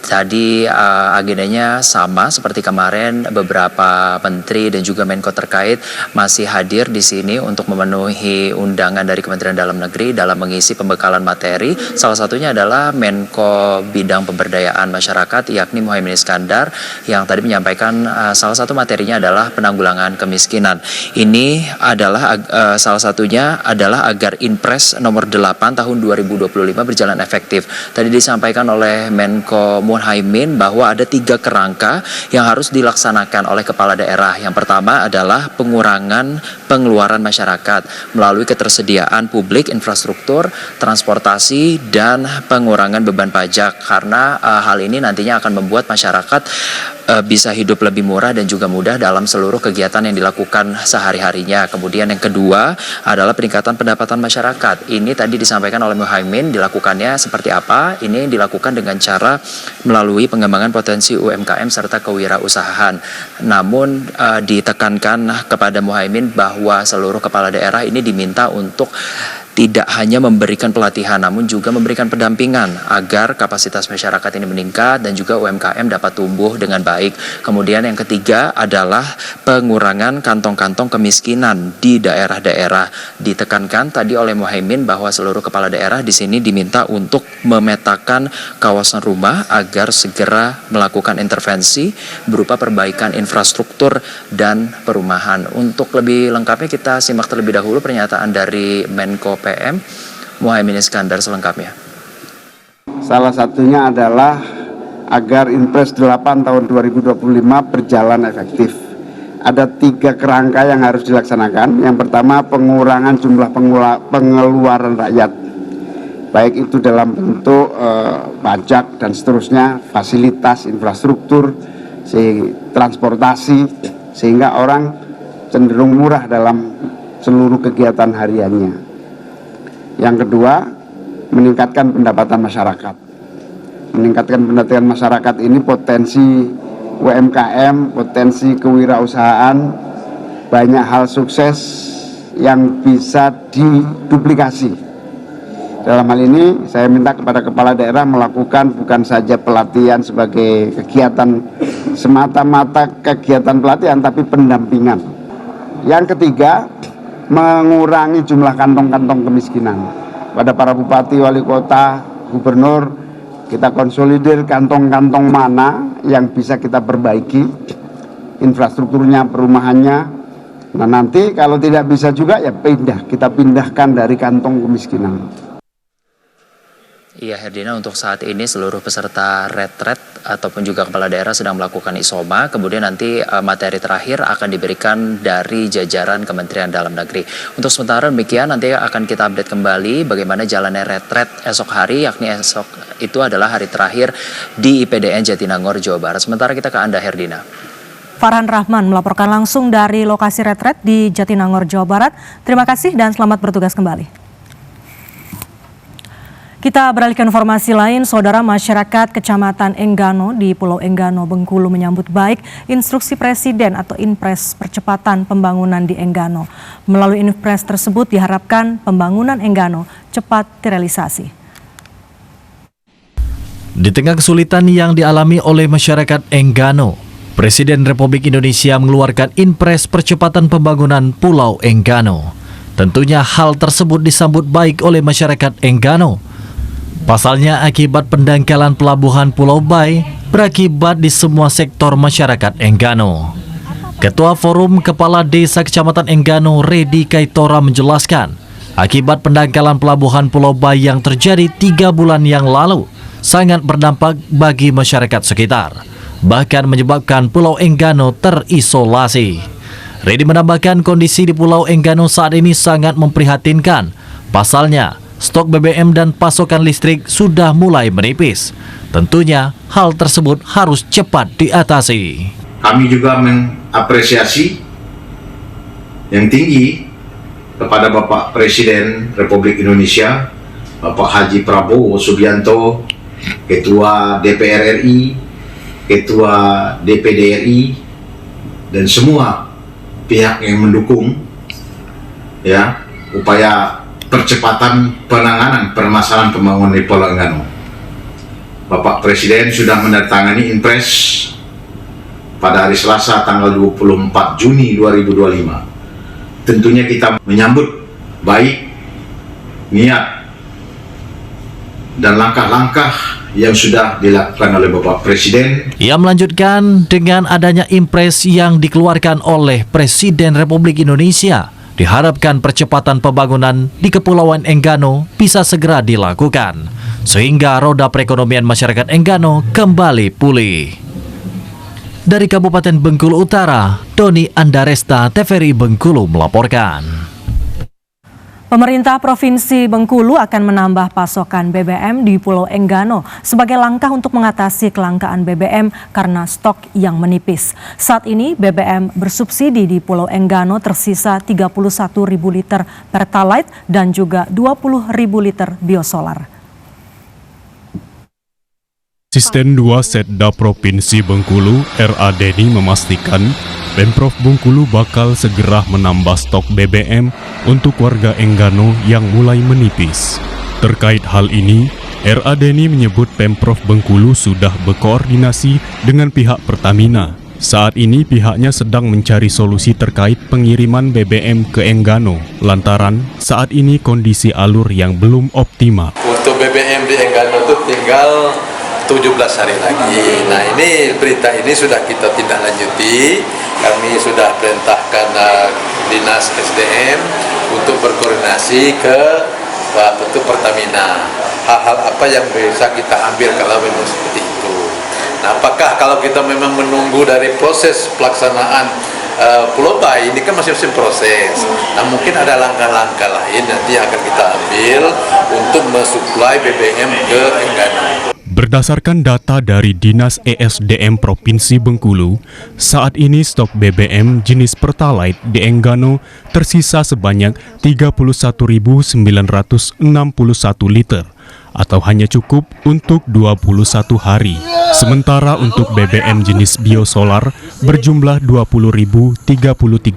Speaker 23: Tadi agendanya sama seperti kemarin, beberapa menteri dan juga Menko terkait masih hadir di sini untuk memenuhi undangan dari Kementerian Dalam Negeri dalam mengisi pembekalan materi. Salah satunya adalah Menko Bidang Pemberdayaan Masyarakat yakni Muhaimin Iskandar yang tadi menyampaikan salah satu materinya adalah penanggulangan kemiskinan. Ini adalah salah satunya adalah agar Inpres nomor 8 tahun 2025 berjalan efektif. Tadi disampaikan oleh Menko Muhaimin bahwa ada 3 kerangka yang harus dilaksanakan oleh kepala daerah. Yang pertama adalah pengurangan pengeluaran masyarakat melalui ketersediaan publik, infrastruktur, transportasi, dan pengurangan beban pajak. Karena hal ini nantinya akan membuat masyarakat bisa hidup lebih murah dan juga mudah dalam seluruh kegiatan yang dilakukan sehari-harinya. Kemudian yang kedua adalah peningkatan pendapatan masyarakat. Ini tadi disampaikan oleh Muhaimin, dilakukannya seperti apa? Ini dilakukan dengan cara melalui pengembangan potensi UMKM serta kewirausahaan. Namun ditekankan kepada Muhaimin bahwa seluruh kepala daerah ini diminta untuk tidak hanya memberikan pelatihan, namun juga memberikan pendampingan agar kapasitas masyarakat ini meningkat dan juga UMKM dapat tumbuh dengan baik. Kemudian yang ketiga adalah pengurangan kantong-kantong kemiskinan di daerah-daerah. Ditekankan tadi oleh Muhaimin bahwa seluruh kepala daerah di sini diminta untuk memetakan kawasan rumah agar segera melakukan intervensi berupa perbaikan infrastruktur dan perumahan. Untuk lebih lengkapnya kita simak terlebih dahulu pernyataan dari Menko PM Muhaimin Iskandar selengkapnya.
Speaker 2: Salah satunya adalah agar Inpres 8 tahun 2025 berjalan efektif. Ada 3 kerangka yang harus dilaksanakan. Yang pertama, pengurangan jumlah pengeluaran rakyat, baik itu dalam bentuk pajak dan seterusnya, fasilitas, infrastruktur, transportasi, sehingga orang cenderung murah dalam seluruh kegiatan hariannya. Yang kedua, meningkatkan pendapatan masyarakat. Meningkatkan pendapatan masyarakat ini potensi UMKM, potensi kewirausahaan, banyak hal sukses yang bisa diduplikasi. Dalam hal ini saya minta kepada kepala daerah melakukan bukan saja pelatihan sebagai kegiatan semata-mata kegiatan pelatihan, tapi pendampingan. Yang ketiga, mengurangi jumlah kantong-kantong kemiskinan. Pada para bupati, wali kota, gubernur, kita konsolidir kantong-kantong mana yang bisa kita perbaiki, infrastrukturnya, perumahannya. Nah nanti kalau tidak bisa juga ya kita pindahkan dari kantong kemiskinan.
Speaker 23: Iya Herdina, untuk saat ini seluruh peserta retret ataupun juga kepala daerah sedang melakukan isoma. Kemudian nanti materi terakhir akan diberikan dari jajaran Kementerian Dalam Negeri. Untuk sementara demikian, nanti akan kita update kembali bagaimana jalannya retret esok hari, yakni esok itu adalah hari terakhir di IPDN Jatinangor, Jawa Barat. Sementara kita ke Anda Herdina.
Speaker 5: Farhan Rahman melaporkan langsung dari lokasi retret di Jatinangor, Jawa Barat. Terima kasih dan selamat bertugas kembali. Kita beralih ke informasi lain, saudara. Masyarakat Kecamatan Enggano di Pulau Enggano, Bengkulu menyambut baik instruksi Presiden atau Inpres percepatan pembangunan di Enggano. Melalui Inpres tersebut diharapkan pembangunan Enggano cepat direalisasi.
Speaker 3: Di tengah kesulitan yang dialami oleh masyarakat Enggano, Presiden Republik Indonesia mengeluarkan Inpres percepatan pembangunan Pulau Enggano. Tentunya hal tersebut disambut baik oleh masyarakat Enggano. Pasalnya akibat pendangkalan pelabuhan Pulau Bai berakibat di semua sektor masyarakat Enggano. Ketua Forum Kepala Desa Kecamatan Enggano, Redi Kaitora menjelaskan, akibat pendangkalan pelabuhan Pulau Bai yang terjadi 3 bulan yang lalu sangat berdampak bagi masyarakat sekitar, bahkan menyebabkan Pulau Enggano terisolasi. Redi menambahkan kondisi di Pulau Enggano saat ini sangat memprihatinkan. Pasalnya, stok BBM dan pasokan listrik sudah mulai menipis. Tentunya hal tersebut harus cepat diatasi.
Speaker 4: Kami juga mengapresiasi yang tinggi kepada Bapak Presiden Republik Indonesia, Bapak Haji Prabowo Subianto, Ketua DPR RI, Ketua DPD RI, dan semua pihak yang mendukung ya upaya percepatan penanganan permasalahan pembangunan di Pulau Enggano. Bapak Presiden sudah menandatangani Impres pada hari Selasa tanggal 24 Juni 2025. Tentunya kita menyambut baik niat dan langkah-langkah yang sudah dilakukan oleh Bapak Presiden.
Speaker 3: Ia melanjutkan dengan adanya Impres yang dikeluarkan oleh Presiden Republik Indonesia, diharapkan percepatan pembangunan di Kepulauan Enggano bisa segera dilakukan, sehingga roda perekonomian masyarakat Enggano kembali pulih. Dari Kabupaten Bengkulu Utara, Doni Andaresta, TVRI Bengkulu melaporkan.
Speaker 5: Pemerintah Provinsi Bengkulu akan menambah pasokan BBM di Pulau Enggano sebagai langkah untuk mengatasi kelangkaan BBM karena stok yang menipis. Saat ini BBM bersubsidi di Pulau Enggano tersisa 31.000 liter Pertalite dan juga 20.000 liter biosolar.
Speaker 8: Asisten 2 Setda Provinsi Bengkulu, R.A. Deni memastikan Pemprov Bengkulu bakal segera menambah stok BBM untuk warga Enggano yang mulai menipis. Terkait hal ini, R.A. Deni menyebut Pemprov Bengkulu sudah berkoordinasi dengan pihak Pertamina. Saat ini pihaknya sedang mencari solusi terkait pengiriman BBM ke Enggano, lantaran saat ini kondisi alur yang belum optimal.
Speaker 9: Untuk BBM di Enggano itu tinggal 17 hari lagi. Nah, ini berita ini sudah kita tindak lanjuti. Kami sudah perintahkan Dinas SDM untuk berkoordinasi ke Pertamina. Hal-hal apa yang bisa kita ambil kalau memang seperti itu. Nah, apakah kalau kita memang menunggu dari proses pelaksanaan Pulau Bayi ini kan masih proses. Nah, mungkin ada langkah-langkah lain nanti akan kita ambil untuk mensuplai BBM ke Enggano.
Speaker 8: Berdasarkan data dari Dinas ESDM Provinsi Bengkulu, saat ini stok BBM jenis Pertalite di Enggano tersisa sebanyak 31.961 liter atau hanya cukup untuk 21 hari. Sementara untuk BBM jenis biosolar berjumlah 20.033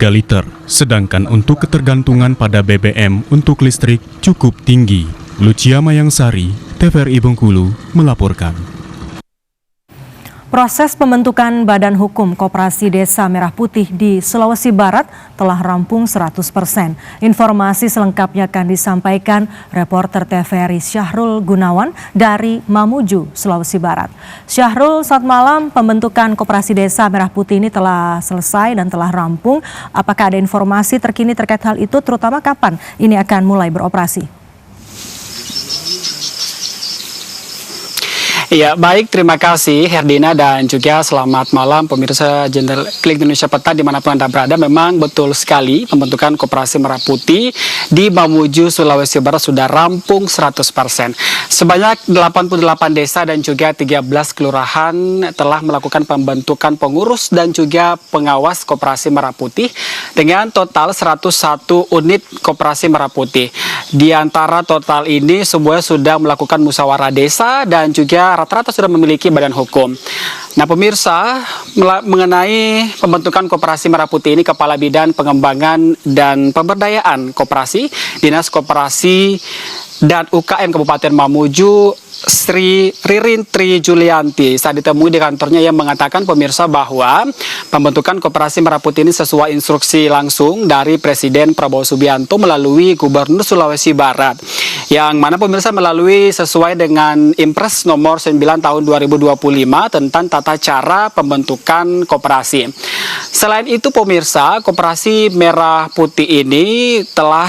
Speaker 8: liter. Sedangkan untuk ketergantungan pada BBM untuk listrik cukup tinggi. Lucia Mayangsari, TVRI Bengkulu melaporkan.
Speaker 5: Proses pembentukan Badan Hukum Koperasi Desa Merah Putih di Sulawesi Barat telah rampung 100%. Informasi selengkapnya akan disampaikan reporter TVRI Syahrul Gunawan dari Mamuju, Sulawesi Barat. Syahrul, saat malam pembentukan Koperasi Desa Merah Putih ini telah selesai dan telah rampung. Apakah ada informasi terkini terkait hal itu, terutama kapan ini akan mulai beroperasi?
Speaker 11: Ya, baik, terima kasih Herdina dan juga selamat malam pemirsa Jendela Klik Indonesia Peta dimanapun Anda berada. Memang betul sekali pembentukan Koperasi Merah Putih di Mamuju, Sulawesi Barat sudah rampung 100%. Sebanyak 88 desa dan juga 13 kelurahan telah melakukan pembentukan pengurus dan juga pengawas Koperasi Merah Putih dengan total 101 unit Koperasi Merah Putih. Di antara total ini semuanya sudah melakukan musyawarah desa dan juga rata-rata sudah memiliki badan hukum. Nah, pemirsa, mengenai pembentukan Koperasi Merah Putih ini, Kepala Bidang Pengembangan dan Pemberdayaan Koperasi, Dinas Koperasi dan UKM Kabupaten Mamuju, Sri Ririn Tri Julianti, saat ditemui di kantornya yang mengatakan, pemirsa, bahwa pembentukan Koperasi Merah Putih ini sesuai instruksi langsung dari Presiden Prabowo Subianto melalui Gubernur Sulawesi Barat, yang mana pemirsa melalui sesuai dengan Impres nomor 9 tahun 2025 tentang tata cara pembentukan koperasi. Selain itu, pemirsa, Koperasi Merah Putih ini telah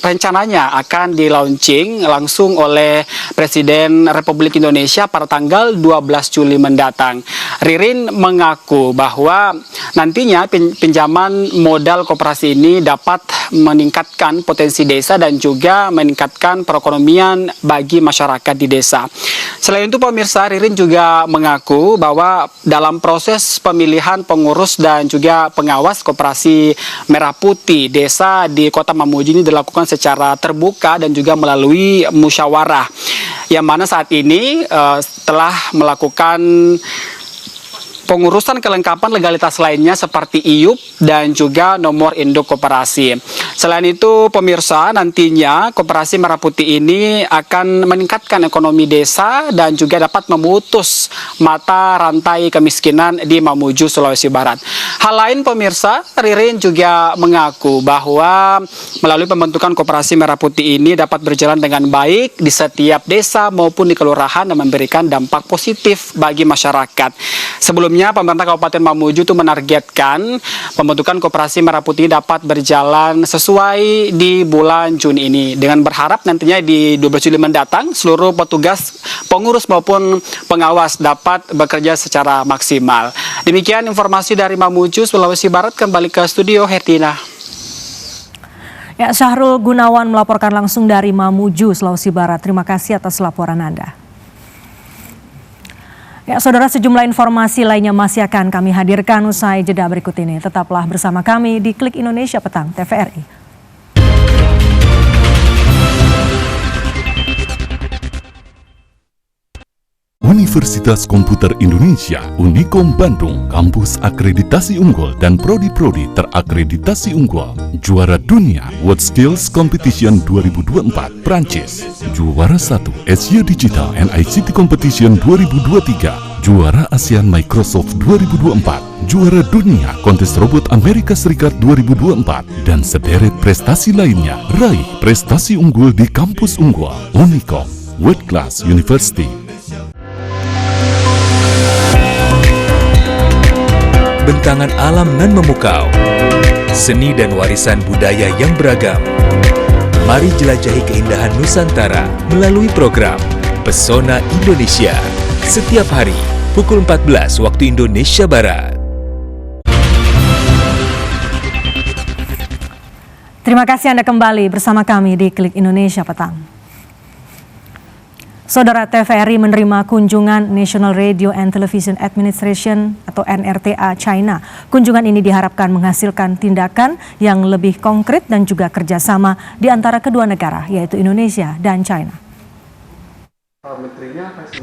Speaker 11: rencananya akan di-launching langsung oleh Presiden Republik Indonesia pada tanggal 12 Juli mendatang. Ririn mengaku bahwa nantinya pinjaman modal koperasi ini dapat meningkatkan potensi desa dan juga meningkatkan perekonomian bagi masyarakat di desa. Selain itu, pemirsa, Ririn juga mengaku bahwa dalam proses pemilihan pengurus dan juga pengawas Koperasi Merah Putih desa di Kota Mamuju ini dilakukan secara terbuka dan juga melalui musyawarah, yang mana saat ini telah melakukan pengurusan kelengkapan legalitas lainnya seperti IUP dan juga nomor induk koperasi. Selain itu, pemirsa, nantinya Koperasi Merah Putih ini akan meningkatkan ekonomi desa dan juga dapat memutus mata rantai kemiskinan di Mamuju, Sulawesi Barat. Hal lain, pemirsa, Ririn juga mengaku bahwa melalui pembentukan Koperasi Merah Putih ini dapat berjalan dengan baik di setiap desa maupun di kelurahan dan memberikan dampak positif bagi masyarakat. Sebelumnya, pemerintah Kabupaten Mamuju itu menargetkan pembentukan Koperasi Merah Putih dapat berjalan sesuai di bulan Juni ini. Dengan berharap nantinya di 12 Juli mendatang, seluruh petugas, pengurus maupun pengawas dapat bekerja secara maksimal. Demikian informasi dari Mamuju, Sulawesi Barat. Kembali ke studio, Herdina.
Speaker 5: Ya, Syahrul Gunawan melaporkan langsung dari Mamuju, Sulawesi Barat. Terima kasih atas laporan Anda. Ya, saudara, sejumlah informasi lainnya masih akan kami hadirkan usai jeda berikut ini. Tetaplah bersama kami di Klik Indonesia Petang TVRI.
Speaker 1: Universitas Komputer Indonesia Unikom Bandung, kampus akreditasi unggul dan prodi-prodi terakreditasi unggul. Juara dunia WorldSkills Competition 2024 Prancis. Juara 1 Asia Digital and ICT Competition 2023. Juara ASEAN Microsoft 2024. Juara dunia kontes robot Amerika Serikat 2024. Dan sederet prestasi lainnya. Raih prestasi unggul di kampus unggul Unikom World Class University.
Speaker 15: Bentangan alam nan memukau, seni dan warisan budaya yang beragam. Mari jelajahi keindahan Nusantara melalui program Pesona Indonesia. Setiap hari, pukul 14 waktu Indonesia Barat.
Speaker 5: Terima kasih Anda kembali bersama kami di Klik Indonesia Petang. Saudara, TVRI menerima kunjungan National Radio and Television Administration atau NRTA China. Kunjungan ini diharapkan menghasilkan tindakan yang lebih konkret dan juga kerjasama di antara kedua negara, yaitu Indonesia dan China.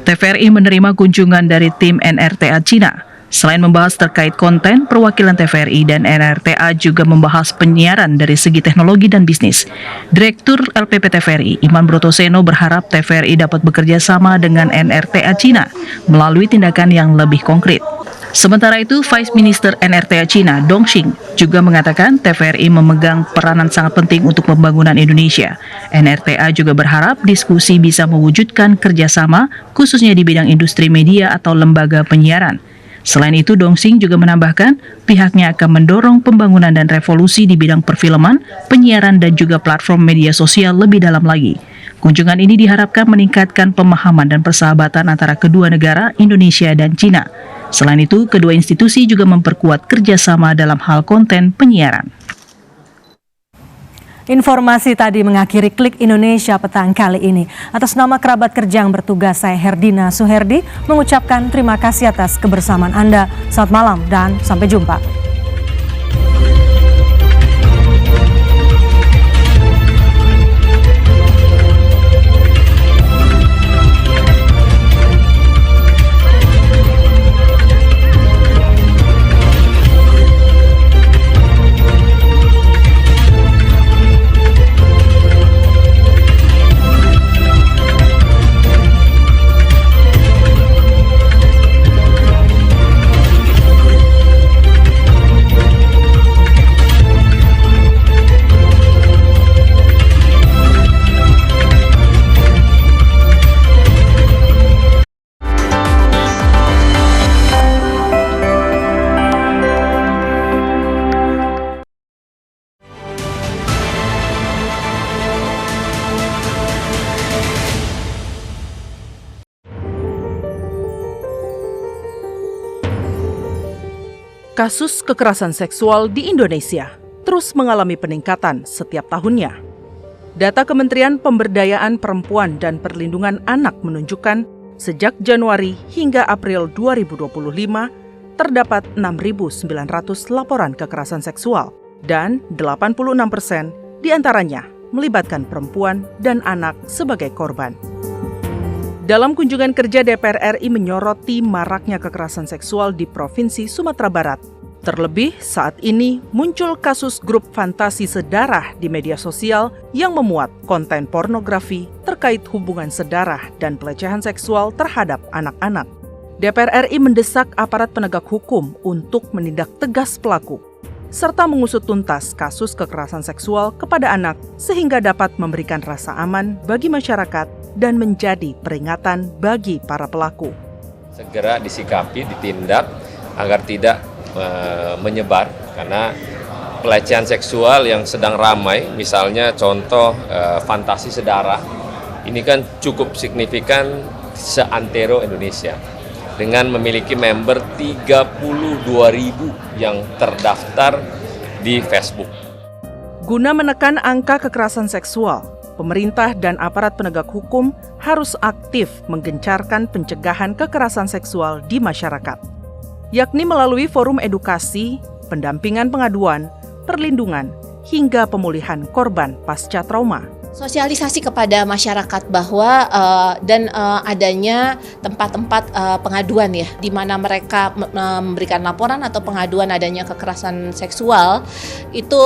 Speaker 6: TVRI menerima kunjungan dari tim NRTA China. Selain membahas terkait konten, perwakilan TVRI dan NRTA juga membahas penyiaran dari segi teknologi dan bisnis. Direktur LPP TVRI, Iman Brotoseno, berharap TVRI dapat bekerja sama dengan NRTA China melalui tindakan yang lebih konkret. Sementara itu, Vice Minister NRTA China, Dong Xing, juga mengatakan TVRI memegang peranan sangat penting untuk pembangunan Indonesia. NRTA juga berharap diskusi bisa mewujudkan kerjasama, khususnya di bidang industri media atau lembaga penyiaran. Selain itu, Dong Xing juga menambahkan pihaknya akan mendorong pembangunan dan revolusi di bidang perfilman, penyiaran, dan juga platform media sosial lebih dalam lagi. Kunjungan ini diharapkan meningkatkan pemahaman dan persahabatan antara kedua negara, Indonesia dan China. Selain itu, kedua institusi juga memperkuat kerjasama dalam hal konten penyiaran.
Speaker 5: Informasi tadi mengakhiri Klik Indonesia Petang kali ini. Atas nama kerabat kerja yang bertugas, saya Herdina Suherdi mengucapkan terima kasih atas kebersamaan Anda. Selamat malam dan sampai jumpa.
Speaker 12: Kasus kekerasan seksual di Indonesia terus mengalami peningkatan setiap tahunnya. Data Kementerian Pemberdayaan Perempuan dan Perlindungan Anak menunjukkan sejak Januari hingga April 2025 terdapat 6.900 laporan kekerasan seksual dan 86% diantaranya melibatkan perempuan dan anak sebagai korban. Dalam kunjungan kerja, DPR RI menyoroti maraknya kekerasan seksual di Provinsi Sumatera Barat. Terlebih saat ini muncul kasus grup fantasi sedarah di media sosial yang memuat konten pornografi terkait hubungan sedarah dan pelecehan seksual terhadap anak-anak. DPR RI mendesak aparat penegak hukum untuk menindak tegas pelaku, serta mengusut tuntas kasus kekerasan seksual kepada anak sehingga dapat memberikan rasa aman bagi masyarakat dan menjadi peringatan bagi para pelaku.
Speaker 10: Segera disikapi, ditindak agar tidak menyebar, karena pelecehan seksual yang sedang ramai, misalnya contoh fantasi sedarah, ini kan cukup signifikan seantero Indonesia dengan memiliki member 32.000 yang terdaftar di Facebook.
Speaker 12: Guna menekan angka kekerasan seksual, pemerintah dan aparat penegak hukum harus aktif menggencarkan pencegahan kekerasan seksual di masyarakat, yakni melalui forum edukasi, pendampingan pengaduan, perlindungan, hingga pemulihan korban pasca trauma.
Speaker 13: Sosialisasi kepada masyarakat bahwa adanya tempat-tempat pengaduan ya, di mana mereka memberikan laporan atau pengaduan adanya kekerasan seksual, itu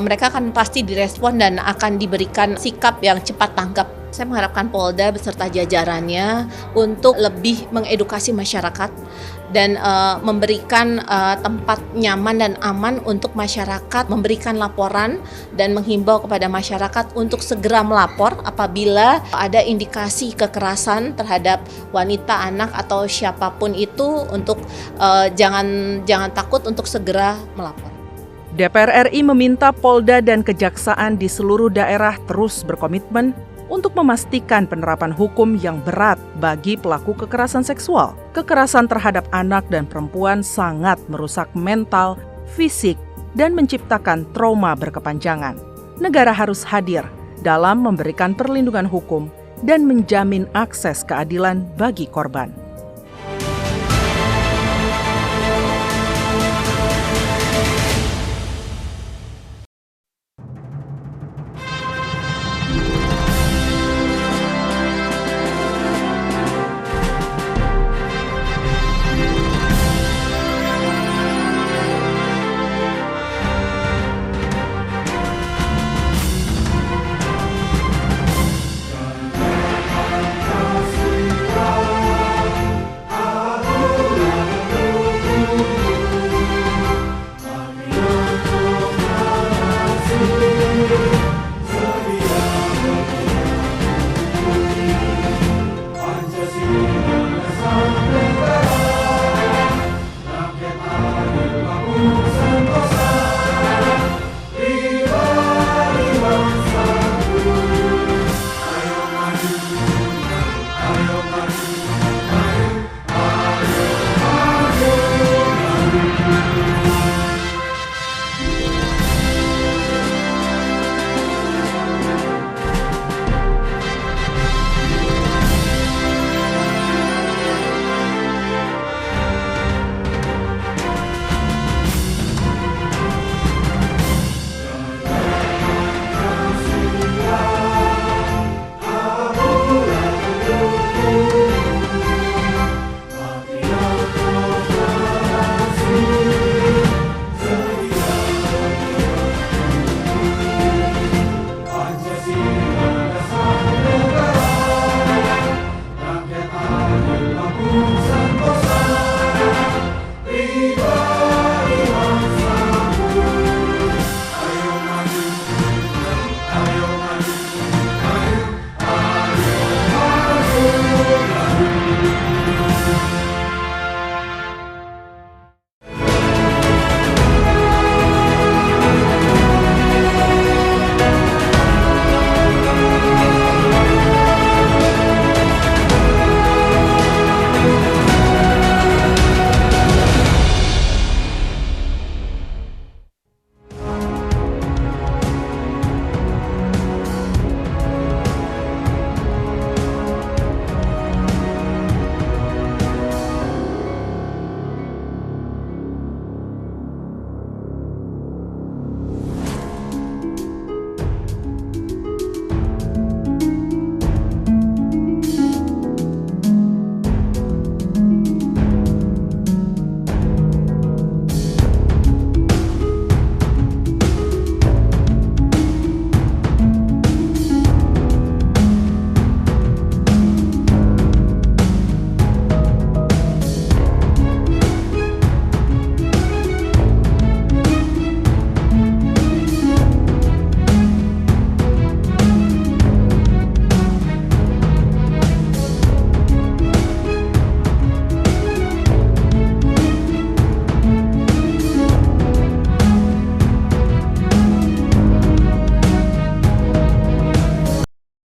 Speaker 13: mereka akan pasti direspon dan akan diberikan sikap yang cepat tanggap. Saya mengharapkan Polda beserta jajarannya untuk lebih mengedukasi masyarakat dan memberikan tempat nyaman dan aman untuk masyarakat, memberikan laporan dan menghimbau kepada masyarakat untuk segera melapor apabila ada indikasi kekerasan terhadap wanita, anak atau siapapun itu, untuk jangan takut untuk segera melapor.
Speaker 12: DPR RI meminta Polda dan Kejaksaan di seluruh daerah terus berkomitmen untuk memastikan penerapan hukum yang berat bagi pelaku kekerasan seksual. Kekerasan terhadap anak dan perempuan sangat merusak mental, fisik, dan menciptakan trauma berkepanjangan. Negara harus hadir dalam memberikan perlindungan hukum dan menjamin akses keadilan bagi korban.